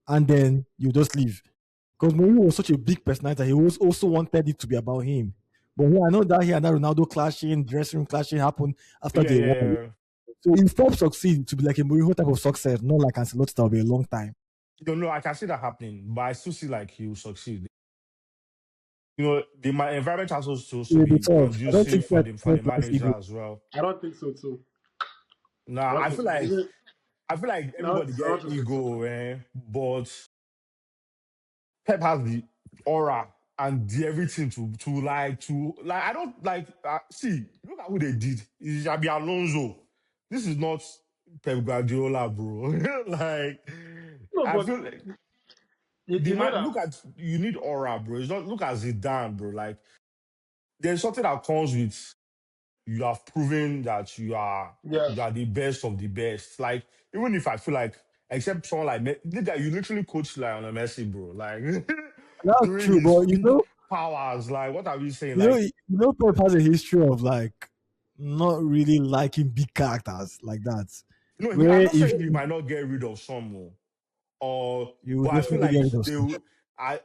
Speaker 2: and then you just leave. Because Mourinho was such a big personality, he also wanted it to be about him. But yeah, I know that here and that Ronaldo clashing, dressing room clashing happened after
Speaker 3: Yeah,
Speaker 2: they
Speaker 3: yeah,
Speaker 2: won.
Speaker 3: yeah.
Speaker 2: So if Pep succeed to be like a Mourinho type of success, not like Ancelotti, that'll be a long time.
Speaker 3: You know, I can see that happening, but I still see like he will succeed. You know, my environment has also supposed
Speaker 2: It
Speaker 3: to
Speaker 2: will be
Speaker 3: be
Speaker 2: tough. I don't
Speaker 3: conducive
Speaker 2: think
Speaker 3: for
Speaker 2: Pep
Speaker 3: the
Speaker 2: Pep has
Speaker 3: manager
Speaker 2: ego.
Speaker 3: as well.
Speaker 1: I don't think so too.
Speaker 3: Nah,
Speaker 1: I don't
Speaker 3: I
Speaker 1: think
Speaker 3: feel
Speaker 1: so.
Speaker 3: like
Speaker 1: Even,
Speaker 3: everybody
Speaker 1: I
Speaker 3: get
Speaker 1: don't think so.
Speaker 3: ego, but Pep has the aura and the everything to like. I don't like see. Look at who they did. It's Xabi Alonso. This is not Pep Guardiola, bro. like
Speaker 1: No,
Speaker 3: I
Speaker 1: but
Speaker 3: feel like
Speaker 1: you know that.
Speaker 3: look at you need aura, bro. It's not look at Zidane, bro. Like there's something that comes with you have proven that
Speaker 1: Yeah.
Speaker 3: you are the best of the best. Like even if I feel like except someone like nigga, you literally coach like on a Messi, bro. Like
Speaker 2: That's
Speaker 3: during
Speaker 2: true,
Speaker 3: his
Speaker 2: but
Speaker 3: peak powers. Like what are we saying? Like
Speaker 2: Pep has a history of like not really liking big characters like that.
Speaker 3: no, I'm
Speaker 2: Where
Speaker 3: not
Speaker 2: if
Speaker 3: saying he might not get rid of some. Or
Speaker 2: you would
Speaker 3: but I feel
Speaker 2: definitely
Speaker 3: like
Speaker 2: get rid of
Speaker 3: they
Speaker 2: some.
Speaker 3: will. I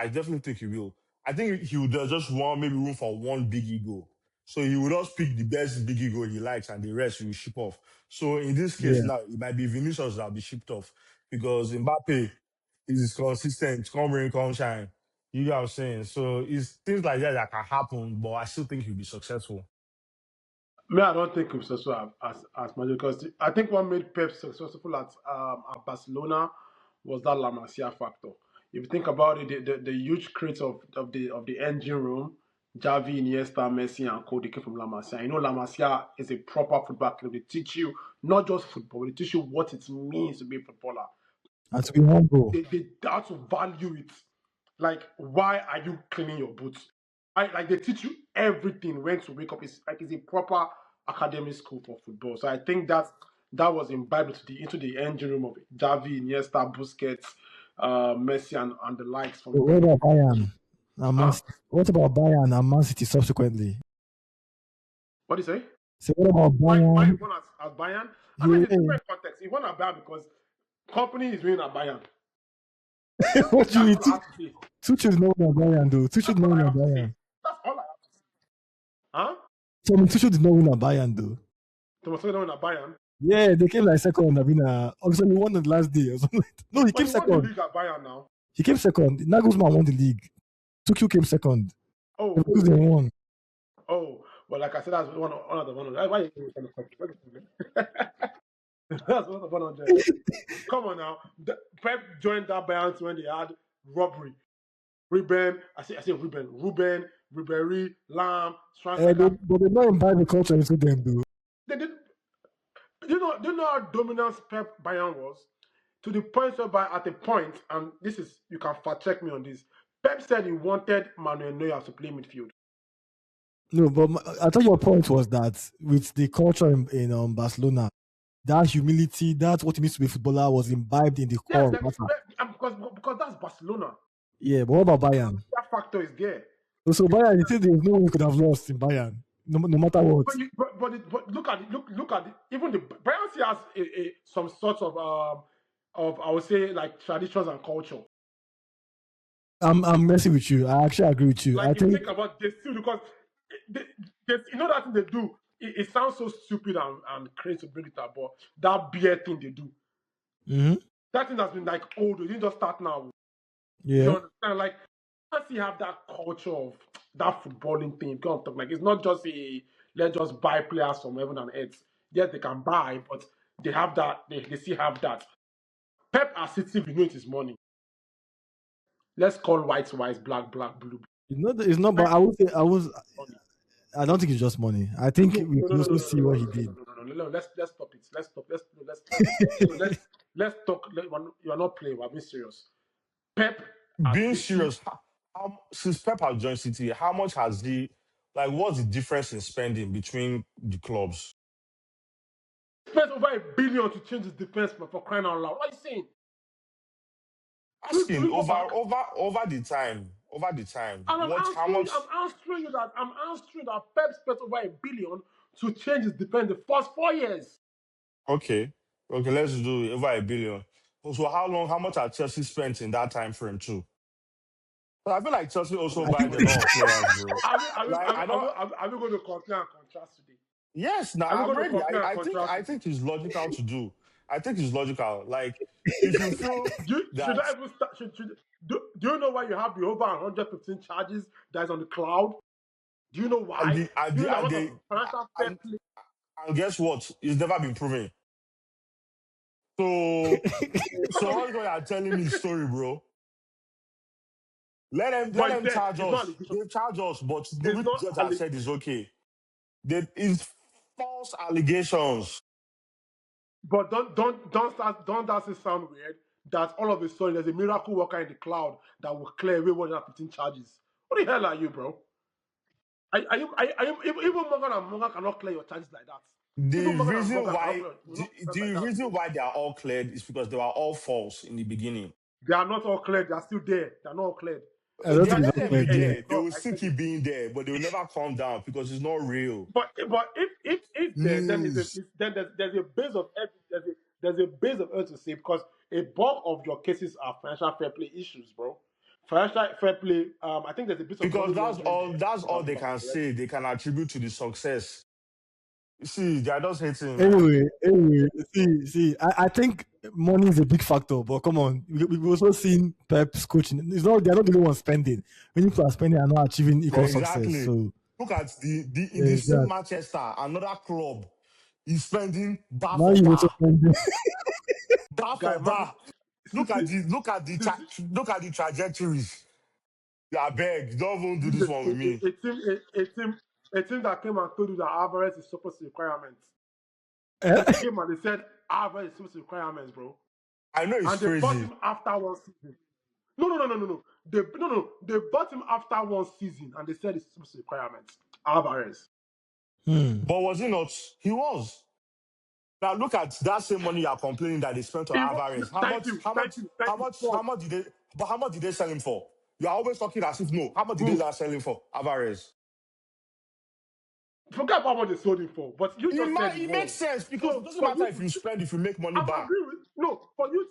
Speaker 3: definitely think he will. I think he would just want maybe room for one big ego. So he will just pick the best big ego he likes, and the rest he will ship off. So in this case
Speaker 2: Yeah.
Speaker 3: now, it might be Vinicius that'll be shipped off because Mbappe is consistent, come rain, come shine. You know what I'm saying? So it's things like that that can happen, but I still think he'll be successful.
Speaker 1: Me, I don't think he's successful as much because I think what made Pep successful at Barcelona was that La Masia factor. If you think about it, the huge crate of the engine room, Javi, Iniesta, Messi, and Co. They came from La Masia. You know, La Masia is a proper football club. They teach you not just football, they teach you what it means to be a footballer.
Speaker 2: And to be humble.
Speaker 1: They have to value it. Like, why are you cleaning your boots? Like they teach you everything when to wake up. It's a proper academic school for football. So I think that was imbibed into the engine room of Xavi, Iniesta, Busquets, Messi, and the likes from.
Speaker 2: What about Bayern and Man
Speaker 1: Huh?
Speaker 2: City? What about Bayern and Man City subsequently?
Speaker 1: What do you say?
Speaker 2: So what about
Speaker 1: Why
Speaker 2: Bayern?
Speaker 1: won as Bayern? I mean, it's
Speaker 2: Yeah.
Speaker 1: different context. He won at Bayern because company is winning at Bayern.
Speaker 2: What do you
Speaker 1: That's
Speaker 2: mean?
Speaker 1: all I have to say.
Speaker 2: Tuchel is not winning at Bayern though. Tuchel
Speaker 1: That's
Speaker 2: is not
Speaker 1: all I
Speaker 2: winning at
Speaker 1: have to say.
Speaker 2: Bayern.
Speaker 1: That's all I have to say. Huh?
Speaker 2: So I mean, Tuchel did not win at Bayern though.
Speaker 1: Thomas Tuchel won at Bayern.
Speaker 2: Yeah, they came like second. I mean, obviously he won the last day or something. No, he
Speaker 1: But
Speaker 2: came
Speaker 1: he won the
Speaker 2: second.
Speaker 1: league at Bayern now.
Speaker 2: He came second. Nagelsmann won the league. Tuchel came second.
Speaker 1: Oh,
Speaker 2: Leverkusen won.
Speaker 1: oh. Well, like I said, that's one of the one. Why are you kind of question? That's one of the 100. Come on now. Pep joined that Bayern when they had Rodri, Ruben, Ribery, Lam, Schweinsteiger.
Speaker 2: But they not imbibe the culture into them though.
Speaker 1: They did. Do you know how dominant Pep Bayern was? To the point whereby at a point, and this is you can fact check me on this. Pep said he wanted Manuel Neuer to play midfield.
Speaker 2: No, but I thought your point was that with the culture in Barcelona, that humility, that's what it means to be a footballer, was imbibed in the
Speaker 1: Yes,
Speaker 2: core of Barca.
Speaker 1: because that's Barcelona.
Speaker 2: Yeah, but what about Bayern?
Speaker 1: That factor is there.
Speaker 2: So Bayern, you think there's no one we could have lost in Bayern, no matter what.
Speaker 1: But look at it. Even the Bayern still has some sort of I would say like traditions and culture.
Speaker 2: I'm messing with you. I actually agree with you.
Speaker 1: Like
Speaker 2: I
Speaker 1: if you
Speaker 2: think
Speaker 1: think about they still because you know that thing they do. It sounds so stupid and crazy to bring it up, but that beer thing they do.
Speaker 2: mhm,
Speaker 1: That thing has been like old. It didn't just start now. You
Speaker 2: yeah.
Speaker 1: understand? Like once you have that culture of that footballing thing, you can't talk like it's not just a let's just buy players from heaven and earth. Yes, they can buy, but they have that. They still have that. Pep as City, we know it is money. Let's call white, black, blue.
Speaker 2: It's not, but
Speaker 1: Money.
Speaker 2: I don't think it's just money. I
Speaker 1: No,
Speaker 2: think
Speaker 1: no,
Speaker 2: we
Speaker 1: no,
Speaker 2: can
Speaker 1: no, no,
Speaker 2: also
Speaker 1: no,
Speaker 2: see
Speaker 1: no,
Speaker 2: what
Speaker 1: no,
Speaker 2: he
Speaker 1: no,
Speaker 2: did.
Speaker 1: no. Let's stop it. Let's stop. Let's talk. You are not playing. We're being serious. Pep at
Speaker 3: Being
Speaker 1: City
Speaker 3: serious, since Pep has joined City, how much has he like what's the difference in spending between the clubs?
Speaker 1: spent over $1 billion to change his defense for crying out loud. What are you saying? Do
Speaker 3: Asking
Speaker 1: we go back?
Speaker 3: over the time,
Speaker 1: And
Speaker 3: what how much
Speaker 1: I'm answering that Pep spent over $1 billion to change his defense the first 4 years.
Speaker 3: okay. Okay, let's do over $1 billion. So how much has Chelsea spent in that time frame too? But I feel like Chelsea also
Speaker 2: I
Speaker 3: buys
Speaker 2: think
Speaker 3: a lot of players, bro. Like I don't.
Speaker 1: Are we going to compare and contrast today?
Speaker 3: Yes, now
Speaker 1: Are we
Speaker 3: I'm
Speaker 1: going to
Speaker 3: ready.
Speaker 1: compare and contrast
Speaker 3: I
Speaker 1: today?
Speaker 3: think it's logical to do. I think it's logical. Like if you feel
Speaker 1: Should
Speaker 3: that
Speaker 1: I even start? Do you know why you have the over 115 charges that is on the cloud? Do you know
Speaker 3: and
Speaker 1: why?
Speaker 3: the and
Speaker 1: Do you
Speaker 3: the
Speaker 1: know a
Speaker 3: and
Speaker 1: lot of
Speaker 3: the
Speaker 1: financial fair
Speaker 3: and,
Speaker 1: play?
Speaker 3: and guess what? It's never been proven. So all you are telling me is story, bro. Let
Speaker 1: But it's
Speaker 3: them
Speaker 1: there.
Speaker 3: charge
Speaker 1: It's not
Speaker 3: us.
Speaker 1: allegation.
Speaker 3: They charge us, but
Speaker 1: It's
Speaker 3: nobody
Speaker 1: not
Speaker 3: judge has
Speaker 1: allegation.
Speaker 3: said it's okay. There is false allegations.
Speaker 1: But don't that sound weird? That all of a sudden there's a miracle worker in the cloud that will clear away 115 charges. What the hell are you, bro? Even Morgan and Morgan cannot clear your charges like that.
Speaker 3: The
Speaker 1: Even Morgan and
Speaker 3: reason
Speaker 1: Morgan cannot
Speaker 3: why
Speaker 1: clear will
Speaker 3: the,
Speaker 1: not clear like
Speaker 3: the
Speaker 1: that,
Speaker 3: reason
Speaker 1: bro.
Speaker 3: why they are all cleared is because they were all false in the beginning.
Speaker 1: They are not all cleared. They are still there. They are not all cleared.
Speaker 2: I don't
Speaker 3: Yeah,
Speaker 2: think it's
Speaker 3: let
Speaker 2: not
Speaker 3: them be
Speaker 2: clear
Speaker 1: Hey,
Speaker 2: yet.
Speaker 3: there. They
Speaker 1: bro,
Speaker 3: will
Speaker 1: I
Speaker 3: still
Speaker 1: tell you.
Speaker 3: keep being there, but they will never calm down because it's not real.
Speaker 1: But if there, then
Speaker 3: News.
Speaker 1: then there's a base of there's a base of earth to say because a bulk of your cases are financial fair play issues, bro. Financial fair play. I think there's a bit of
Speaker 3: Because
Speaker 1: money laundering there.
Speaker 3: that's
Speaker 1: If
Speaker 3: all
Speaker 1: I'm,
Speaker 3: they
Speaker 1: if I'm
Speaker 3: can
Speaker 1: correct.
Speaker 3: say. They can attribute to the success. You see, they are just hating, man.
Speaker 2: Anyway, I think money is a big factor, but come on, we've also seen Pep's coaching. It's not they're not the only ones spending. Many people are spending and not achieving
Speaker 3: Yeah,
Speaker 2: equal success.
Speaker 3: exactly.
Speaker 2: So
Speaker 3: Look at the in the
Speaker 2: there's
Speaker 3: same
Speaker 2: that.
Speaker 3: Manchester, another club is spending bar
Speaker 2: Now
Speaker 3: for
Speaker 2: you also
Speaker 3: bar,
Speaker 2: spending.
Speaker 3: bar
Speaker 1: Guy,
Speaker 3: for
Speaker 1: man,
Speaker 3: bar.
Speaker 1: see, see, see,
Speaker 3: Look at the trajectories. Yeah, beg, don't even do this one with me.
Speaker 1: a team that came and told you that Alvarez is supposed to requirements. They
Speaker 2: Eh?
Speaker 1: came and they said Alvarez is supposed to requirements, bro.
Speaker 3: I know it's
Speaker 1: And they bought
Speaker 3: crazy.
Speaker 1: him after one season. No. They bought him after one season and they said it's supposed to requirements. Alvarez.
Speaker 3: But was he not? He was. Now look at that same money you are complaining that they spent on Alvarez.
Speaker 1: Paul,
Speaker 3: How much did they sell him for? You are always talking as if no. How much did they
Speaker 1: who?
Speaker 3: last sell him for? Alvarez.
Speaker 1: Forget about what they sold him for, but you just said he
Speaker 3: It makes
Speaker 1: was.
Speaker 3: sense because it
Speaker 1: So
Speaker 3: doesn't
Speaker 1: for
Speaker 3: matter
Speaker 1: you
Speaker 3: if
Speaker 1: to
Speaker 3: you
Speaker 1: say,
Speaker 3: spend, if you make money
Speaker 1: I'm
Speaker 3: back.
Speaker 1: agree with no, for you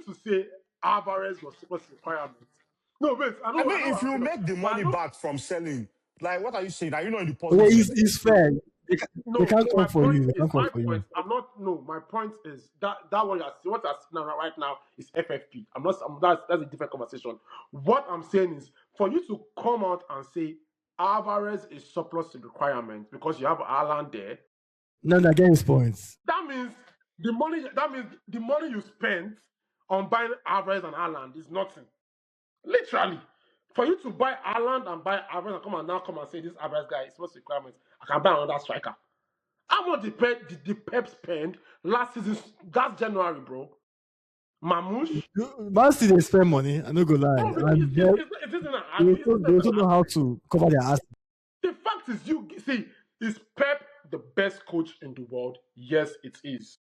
Speaker 1: to say Alvarez was supposed to requirements. No, wait,
Speaker 3: I
Speaker 1: I
Speaker 3: mean,
Speaker 1: know
Speaker 3: if you
Speaker 1: Arsenal,
Speaker 3: make the
Speaker 1: but I
Speaker 3: money
Speaker 1: know
Speaker 3: back from selling, like what are you saying? Are you not in the
Speaker 2: Well,
Speaker 3: positive?
Speaker 2: it's fair. They
Speaker 1: no,
Speaker 2: can't come
Speaker 1: my
Speaker 2: for
Speaker 1: point
Speaker 2: you. They
Speaker 1: is
Speaker 2: can't come for you.
Speaker 1: my point is that what you're seeing right now is FFP. That's a different conversation. What I'm saying is for you to come out and say Alvarez is surplus to requirements because you have Alan there,
Speaker 2: No, against points.
Speaker 1: that means the money you spent on buying Alvarez and Haaland is nothing. Literally. For you to buy Haaland and buy Alvarez and come and say this Alvarez guy is supposed to requirements, I can buy another striker. How much did the Pep spend last season? That's January, bro. Mamouche?
Speaker 2: Man City they spend money. I no go lie,
Speaker 1: Bro,
Speaker 2: and
Speaker 1: it isn't an
Speaker 2: they also know how to cover their ass.
Speaker 1: the fact is, you see, is Pep the best coach in the world? Yes, it is.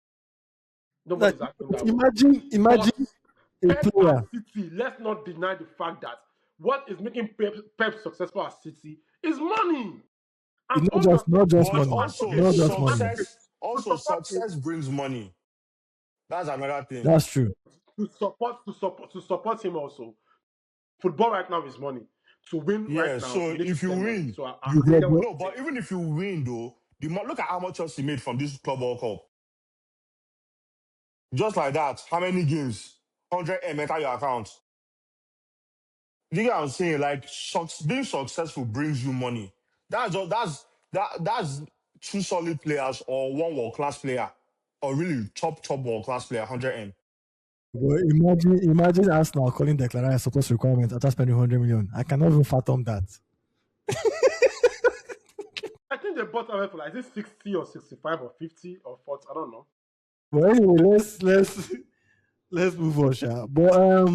Speaker 2: Like,
Speaker 1: Nobody's arguing that one.
Speaker 2: imagine
Speaker 1: But
Speaker 2: a
Speaker 1: Pep at
Speaker 2: player.
Speaker 1: City, let's not deny the fact that what is making Pep successful at City is money. And
Speaker 2: It's
Speaker 1: all you are
Speaker 2: not just
Speaker 3: But
Speaker 2: money.
Speaker 3: also
Speaker 2: Not just money.
Speaker 3: success brings money. That's another thing.
Speaker 2: That's true.
Speaker 1: to support him also. Football right now is money. To win right
Speaker 3: Yeah.
Speaker 1: now,
Speaker 3: So
Speaker 1: you need to
Speaker 3: if you
Speaker 1: spend money.
Speaker 3: win,
Speaker 1: So
Speaker 2: You
Speaker 1: I
Speaker 2: get
Speaker 1: get what
Speaker 3: no,
Speaker 1: you're saying.
Speaker 3: but even if you win though, look at how much Chelsea made from this Club World Cup. Just like that, how many games? 100M enter your account. You get what I'm saying? Like being successful brings you money. That's two solid players or one world class player. Or really top world class player, 100M.
Speaker 2: but imagine Arsenal calling Declan a supposed requirement after spending 100 million. I cannot even fathom that.
Speaker 1: I think they bought away for like is it 60 or 65 or 50 or 40. I don't know.
Speaker 2: But anyway, let's move on, Sha. But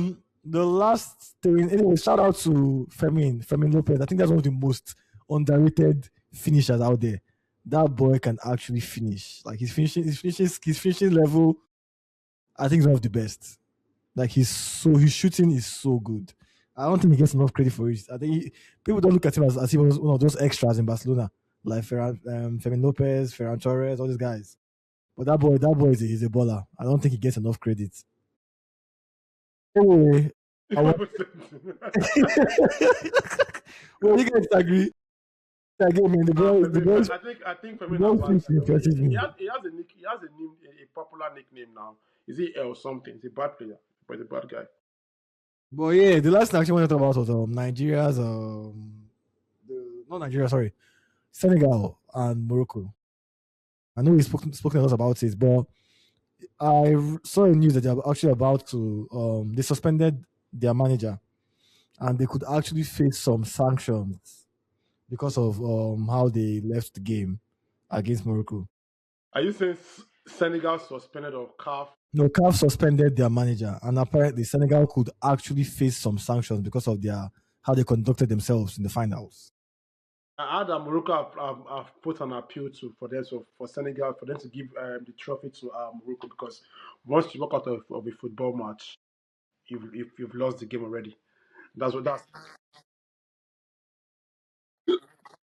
Speaker 2: the last thing, anyway, shout out to Fermin Lopez. I think that's one of the most underrated finishers out there. That boy can actually finish. Like his finishing level, I think is one of the best. Like his shooting is so good. I don't think he gets enough credit for it. I think people don't look at him as he was one of those extras in Barcelona, like Fermin Lopez, Ferran Torres, all these guys. But that boy is a baller. I don't think he gets enough credit. Anyway, I want. Well, you guys agree? Again, man,
Speaker 1: For me, I think for
Speaker 2: the
Speaker 1: me now,
Speaker 2: boys
Speaker 1: Barca,
Speaker 2: thing impresses me.
Speaker 1: he has a name, a popular nickname now. Is he L something? He's a bad player, but he's a bad guy.
Speaker 2: But yeah, the last thing I actually wanted to talk about was Nigeria's not Nigeria, sorry, Senegal and Morocco. I know we've spoken a lot about it, but saw a news that they're actually about to they suspended their manager, and they could actually face some sanctions because of how they left the game against Morocco.
Speaker 1: Are you saying Senegal suspended or CAF?
Speaker 2: No, CAF suspended their manager, and apparently Senegal could actually face some sanctions because of their how they conducted themselves in the finals.
Speaker 1: I heard that Morocco have put an appeal for them, so for Senegal, for them to give the trophy to Morocco, because once you walk out of a football match, you've lost the game already. That's.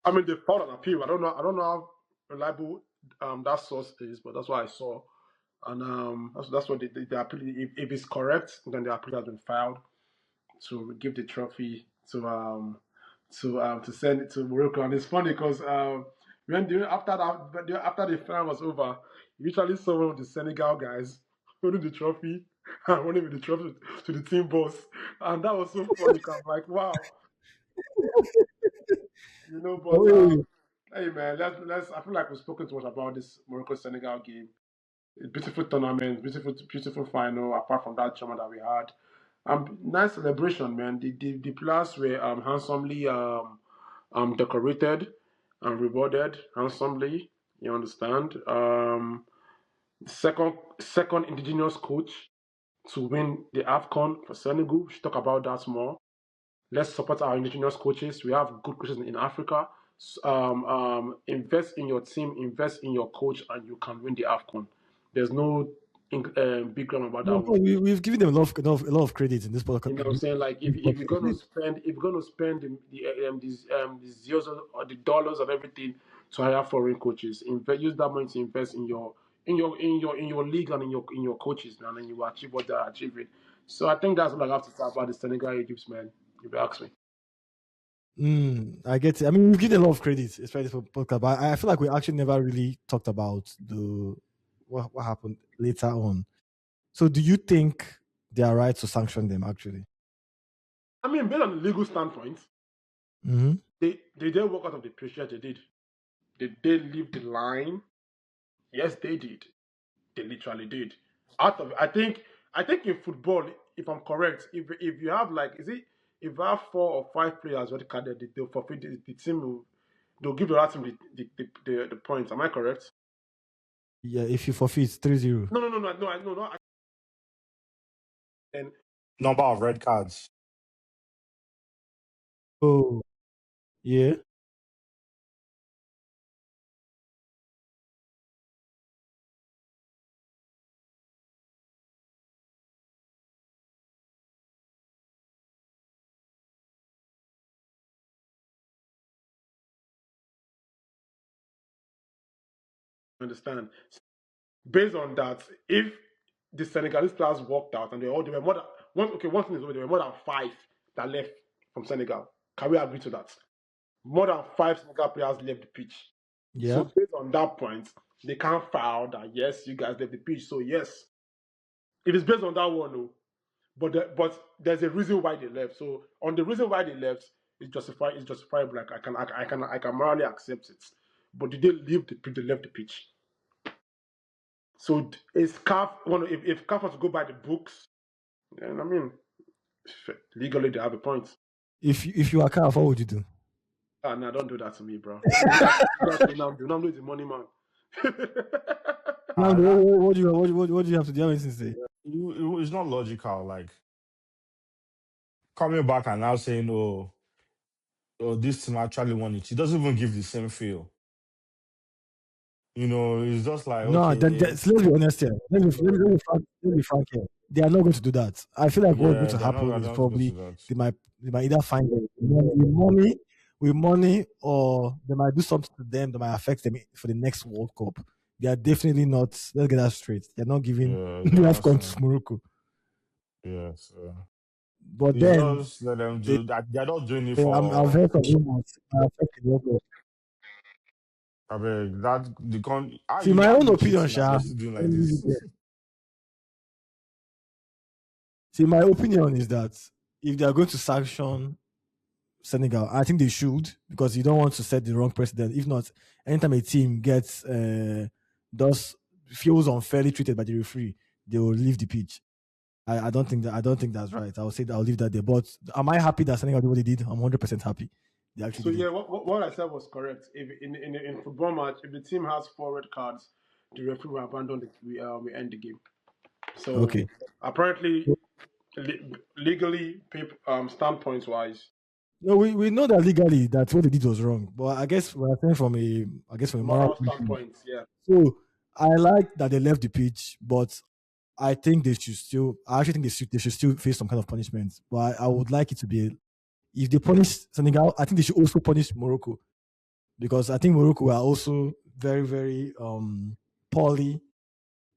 Speaker 1: I mean, they filed an appeal. I don't know how reliable that source is, but that's what I saw, and that's what they appeal. If it's correct, then the appeal has been filed to give the trophy to send it to Morocco. And it's funny because after the final was over, you literally saw one of the Senegal guys holding the trophy and running with the trophy to the team boss, and that was so funny. Cause I'm like, wow,
Speaker 2: Oh,
Speaker 1: But
Speaker 2: yeah.
Speaker 1: hey man, let's. I feel like we've spoken too much about this Morocco Senegal game. A beautiful tournament, beautiful final. Apart from that drama that we had, nice celebration, man. The players were handsomely decorated and rewarded handsomely. You understand? Second indigenous coach to win the AFCON for Senegal. We should talk about that more. Let's support our indigenous coaches. We have good coaches in Africa. Invest in your team, invest in your coach, and you can win the AFCON. There's no big grammar about that
Speaker 2: No,
Speaker 1: one.
Speaker 2: we've given them a lot of credit in this podcast.
Speaker 1: You know what I'm saying? Like if you're gonna spend the zeros or the dollars of everything to hire foreign coaches, use that money to invest in your league and in your coaches, and then you will achieve what they're achieving. So I think that's what I have to say about the Senegal Egypt, man. If you ask me.
Speaker 2: I get it. I mean, we've given a lot of credit, especially for podcast, but I feel like we actually never really talked about what happened later on. So, do you think they are right to sanction them? Actually,
Speaker 1: I mean, based on the legal standpoint,
Speaker 2: mm-hmm.
Speaker 1: they didn't walk out of the pitch. Yes, they did. Did they leave the line? Yes, they did. They literally did. Out of I think in football, if I'm correct, if you have like if you have 4 or 5 players red carded, they'll forfeit the team will they'll give the other team the points. Am I correct?
Speaker 2: Yeah, if you forfeit 3-0.
Speaker 1: No. And
Speaker 3: Number of red cards.
Speaker 2: Oh, yeah.
Speaker 1: understand. Based on that, if the Senegalese players walked out and they were more than one thing is there were more than 5 that left from Senegal. Can we agree to that? More than 5 Senegal players left the pitch.
Speaker 2: Yeah.
Speaker 1: So based on that point, they can't foul that yes, you guys left the pitch. So yes, it is based on that one, no. But there's a reason why they left. So on the reason why they left, it's justifiable. Like I can morally accept it. But did they leave the pitch? They left the pitch. So is CAF if CAF wants to go by the books, then I mean legally they have a point.
Speaker 2: If you are CAF, what would you do?
Speaker 1: No, don't do that to me, bro. Do that to Ronaldo. Ronaldo is the money man.
Speaker 2: Now, what do you have to do? You have anything to say?
Speaker 3: It's not logical. Like coming back and now saying, "Oh, this team actually won it." It doesn't even give the same feel. It's just like
Speaker 2: No,
Speaker 3: okay,
Speaker 2: let's be honest here. Let's be frank here. They are not going to do that. I feel like what's going
Speaker 3: yeah,
Speaker 2: to
Speaker 3: they're not
Speaker 2: happen
Speaker 3: going
Speaker 2: is
Speaker 3: to go to
Speaker 2: probably
Speaker 3: that.
Speaker 2: they might either find them with money, or they might do something to them that might affect them for the next World Cup. They are definitely not. Let's get that straight. They're not giving
Speaker 3: Yeah,
Speaker 2: the
Speaker 3: they're not
Speaker 2: AFCON
Speaker 3: saying.
Speaker 2: to Morocco.
Speaker 3: Yeah, so.
Speaker 2: But
Speaker 3: It's
Speaker 2: then
Speaker 3: just let them
Speaker 2: they,
Speaker 3: do that. They're not doing it
Speaker 2: I've
Speaker 3: for.
Speaker 2: heard some rumors affecting the World Cup.
Speaker 3: I mean, that the con.
Speaker 2: See, my
Speaker 3: How
Speaker 2: own
Speaker 3: you
Speaker 2: opinion,
Speaker 3: cheating and
Speaker 2: Sha.
Speaker 3: they're still doing
Speaker 2: Let
Speaker 3: like
Speaker 2: me leave it
Speaker 3: this?
Speaker 2: there. See, my opinion is that if they are going to sanction Senegal, I think they should because you don't want to set the wrong precedent. If not, anytime a team gets does feels unfairly treated by the referee, they will leave the pitch. I don't think that's right. I'll say that I'll leave that there. But am I happy that Senegal did what they did? I'm 100% happy. They actually
Speaker 1: So
Speaker 2: did
Speaker 1: yeah,
Speaker 2: it.
Speaker 1: what I said was correct. If in football match, if the team has 4 red cards, the referee will abandon we end the game. So
Speaker 2: Okay.
Speaker 1: apparently, legally, standpoints wise,
Speaker 2: No, we know that legally that what they did was wrong. But I guess we're saying from a moral
Speaker 1: moral
Speaker 2: point of view.
Speaker 1: standpoints, yeah.
Speaker 2: So I like that they left the pitch, but I think they should still. I actually think they should still face some kind of punishment. But I would like it to be if they punish Senegal, I think they should also punish Morocco because I think Morocco are also very very poorly.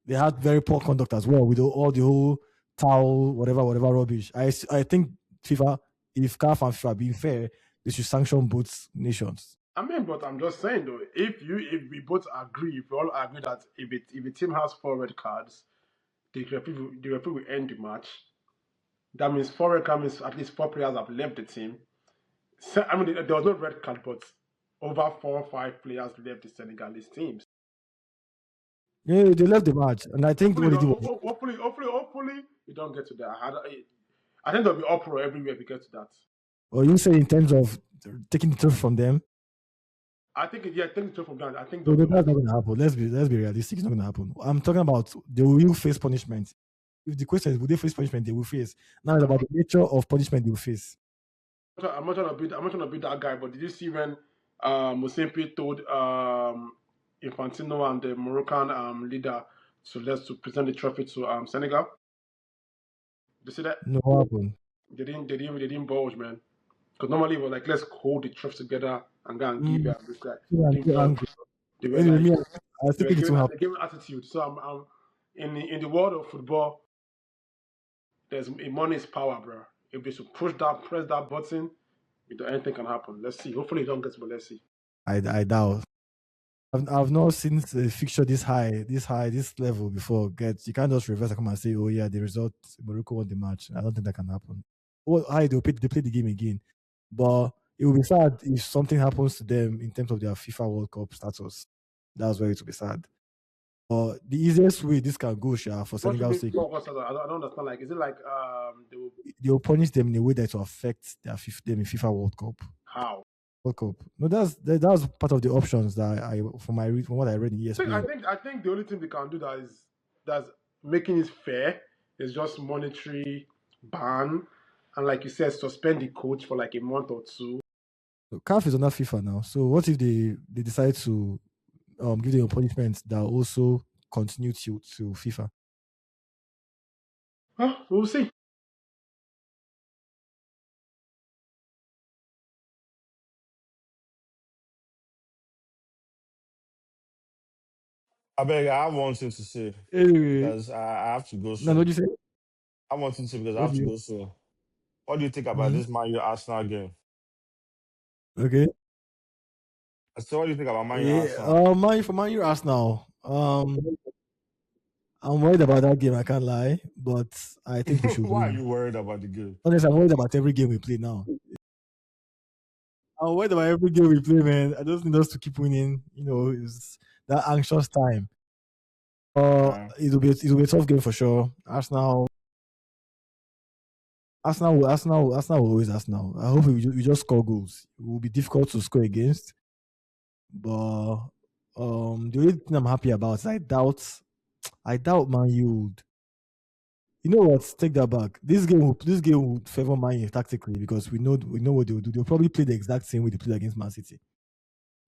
Speaker 2: They had very poor conduct as well with all the whole towel whatever rubbish. I think FIFA, if CAF and FIFA are being fair, they should sanction both nations.
Speaker 1: I mean, but I'm just saying though, if we both agree, if we all agree that if a team has 4 red cards, the referee will end the match. That means 4 red cards means at least 4 players have left the team. So, I mean, there was no red card, but over 4 or 5 players left the Senegalese teams.
Speaker 2: Yeah, they left the match, and I think what they did was.
Speaker 1: Hopefully, you don't get to that. I think there'll be uproar everywhere if we get to that.
Speaker 2: Or you say in terms of taking the trophy from them.
Speaker 1: I think, yeah, take the trophy from that. I think
Speaker 2: No,
Speaker 1: there'll
Speaker 2: that's
Speaker 1: be
Speaker 2: not going to happen. Let's be realistic. It's not going to happen. I'm talking about they will face punishment. If the question is, will they face punishment? They will face. Now it's about the nature of punishment they will face.
Speaker 1: I'm not trying to be that guy, but did you see when Musempe told Infantino and the Moroccan leader to present the trophy to Senegal? You see that?
Speaker 2: No, what happened?
Speaker 1: They didn't budge, man. Because normally it was like, let's hold the trophy together and go and give it this guy.
Speaker 2: Yeah,
Speaker 1: They
Speaker 2: I'm
Speaker 1: didn't
Speaker 2: too
Speaker 1: budge.
Speaker 2: angry.
Speaker 1: They were
Speaker 2: Anyway,
Speaker 1: like,
Speaker 2: me, I
Speaker 1: they
Speaker 2: still
Speaker 1: were
Speaker 2: think it
Speaker 1: giving
Speaker 2: will happen.
Speaker 1: attitude. So I'm in the world of football, there's money is power, bro. If they should press that button, anything can happen. Let's see. Hopefully it don't get, but let's see.
Speaker 2: I doubt. I've not seen a fixture this level before. You can't just reverse and come and say, oh yeah, the result Morocco won the match. I don't think that can happen. Well, they play the game again, but it will be sad if something happens to them in terms of their FIFA World Cup status. That's where it will be sad. But the easiest way this can go, Sha, for
Speaker 1: What should be
Speaker 2: Senegal's sake,
Speaker 1: focused on? I don't understand. Like, is it like
Speaker 2: they will punish them in a way that will affect them in FIFA World Cup.
Speaker 1: how?
Speaker 2: World Cup. No, that's part of the options that from what I read in ESPN.
Speaker 1: I think the only thing they can do that's making it fair is just monetary ban and, like you said, suspend the coach for like a month or two.
Speaker 2: So CAF is under FIFA now. So what if they decide to give them a punishment that also continue to FIFA?
Speaker 1: We'll see.
Speaker 3: I beg, I have one thing to say
Speaker 2: Anyway,
Speaker 3: because I have to go
Speaker 2: no, what
Speaker 3: soon.
Speaker 2: do you say?
Speaker 3: I have one thing to say because I
Speaker 2: What
Speaker 3: have
Speaker 2: do
Speaker 3: to
Speaker 2: you?
Speaker 3: go soon. What do you think about
Speaker 2: Mhm.
Speaker 3: this Man U Arsenal game?
Speaker 2: Okay.
Speaker 3: So what do you think about Man U
Speaker 2: Yeah.
Speaker 3: Arsenal?
Speaker 2: Man U Arsenal. I'm worried about that game. I can't lie, but I think we should
Speaker 3: Why are
Speaker 2: win.
Speaker 3: you worried about the game?
Speaker 2: Honestly, I'm worried about every game we play now. I'm worried about every game we play, man. I just need us to keep winning. You know, it's that anxious time.
Speaker 3: Uh,
Speaker 2: It'll be a tough game for sure. Arsenal will always Arsenal. I hope we just score goals. It will be difficult to score against, but the only thing I'm happy about is I doubt Man U would. You know what? Take that back. This game would favor Man U tactically because we know what they will do. They'll probably play the exact same way they played against Man City,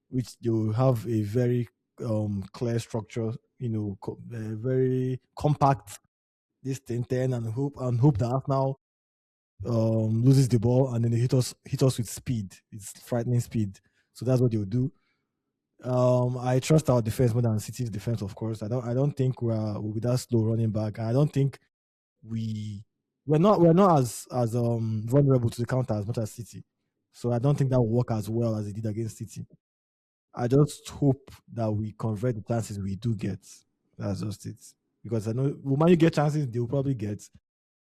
Speaker 2: which they will have a very clear structure. You know, very compact this 10-10 and hope that Arsenal loses the ball and then they hit us with speed. It's frightening speed. So that's what they'll do. I trust our defense more than City's defense, of course. I don't think we'll be that slow running back. I don't think we we're not as vulnerable to the counter as much as City. So I don't think that will work as well as it did against City. I just hope that we convert the chances we do get. That's just it. Because I know when you get chances, they will probably get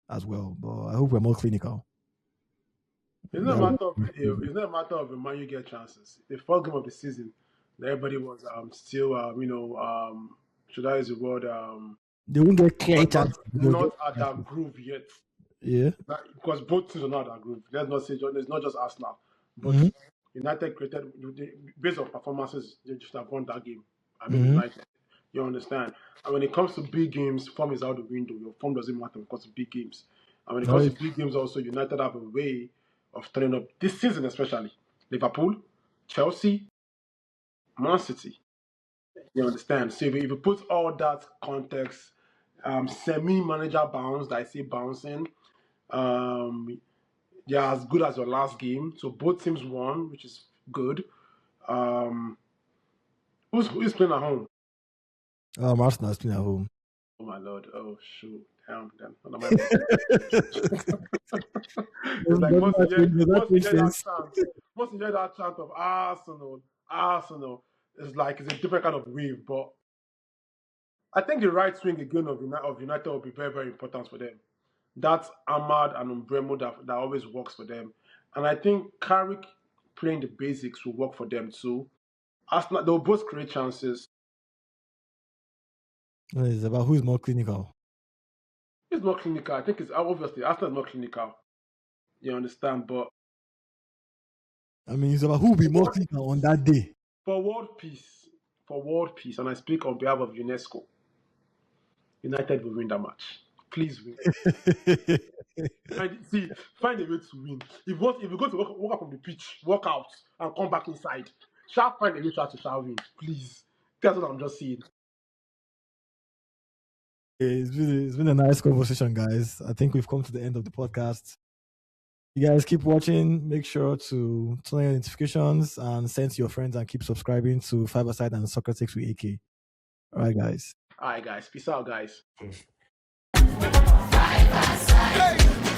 Speaker 2: as well. But I hope we're more clinical.
Speaker 1: It's not a matter of it's not a matter of when you get chances. The first game of the season, everybody was still should I use the word
Speaker 2: They won't get clear
Speaker 1: was
Speaker 2: chances.
Speaker 1: not at that groove yet.
Speaker 2: Yeah.
Speaker 1: Because both teams are not at that groove. Let's not say it's not just Arsenal, but
Speaker 2: Mm-hmm.
Speaker 1: United created based on performances. They just have won that game. I mean,
Speaker 2: Mm-hmm.
Speaker 1: United. You understand? And when it comes to big games, form is out the window. Your form doesn't matter when it comes to big games. And when it comes to big games, also United have a way of turning up this season, especially Liverpool, Chelsea, Man City. You understand? So if you put all that context, semi-manager bounce, I say bouncing, they're as good as your last game. So both teams won, which is good. Who's playing at home?
Speaker 2: Arsenal's playing at home.
Speaker 1: Oh my lord! Oh shoot! Damn! It's like once you hear that chant of Arsenal, it's like it's a different kind of wave. But I think the right swing again of United will be very, very important for them. That's Ahmad and Umbremo that always works for them. And I think Carrick playing the basics will work for them too. Arsenal, they'll both create chances.
Speaker 2: It's about who's more clinical.
Speaker 1: It's not clinical. I think it's obviously Arsenal is not clinical. You understand? But
Speaker 2: I mean, it's about who will be more clinical on that day.
Speaker 1: for world peace, and I speak on behalf of UNESCO, United will win that match. Please win. Find a way to win. If you go to walk up from the pitch, walk out, and come back inside, find a way to win. Please. That's what I'm just saying.
Speaker 2: It's been a nice conversation, guys. I think we've come to the end of the podcast. You guys keep watching. Make sure to turn on your notifications and send to your friends and keep subscribing to Five-A-Side and Soccer Takes with AK. All right, guys.
Speaker 1: All right, guys. Peace out, guys.
Speaker 3: Hey!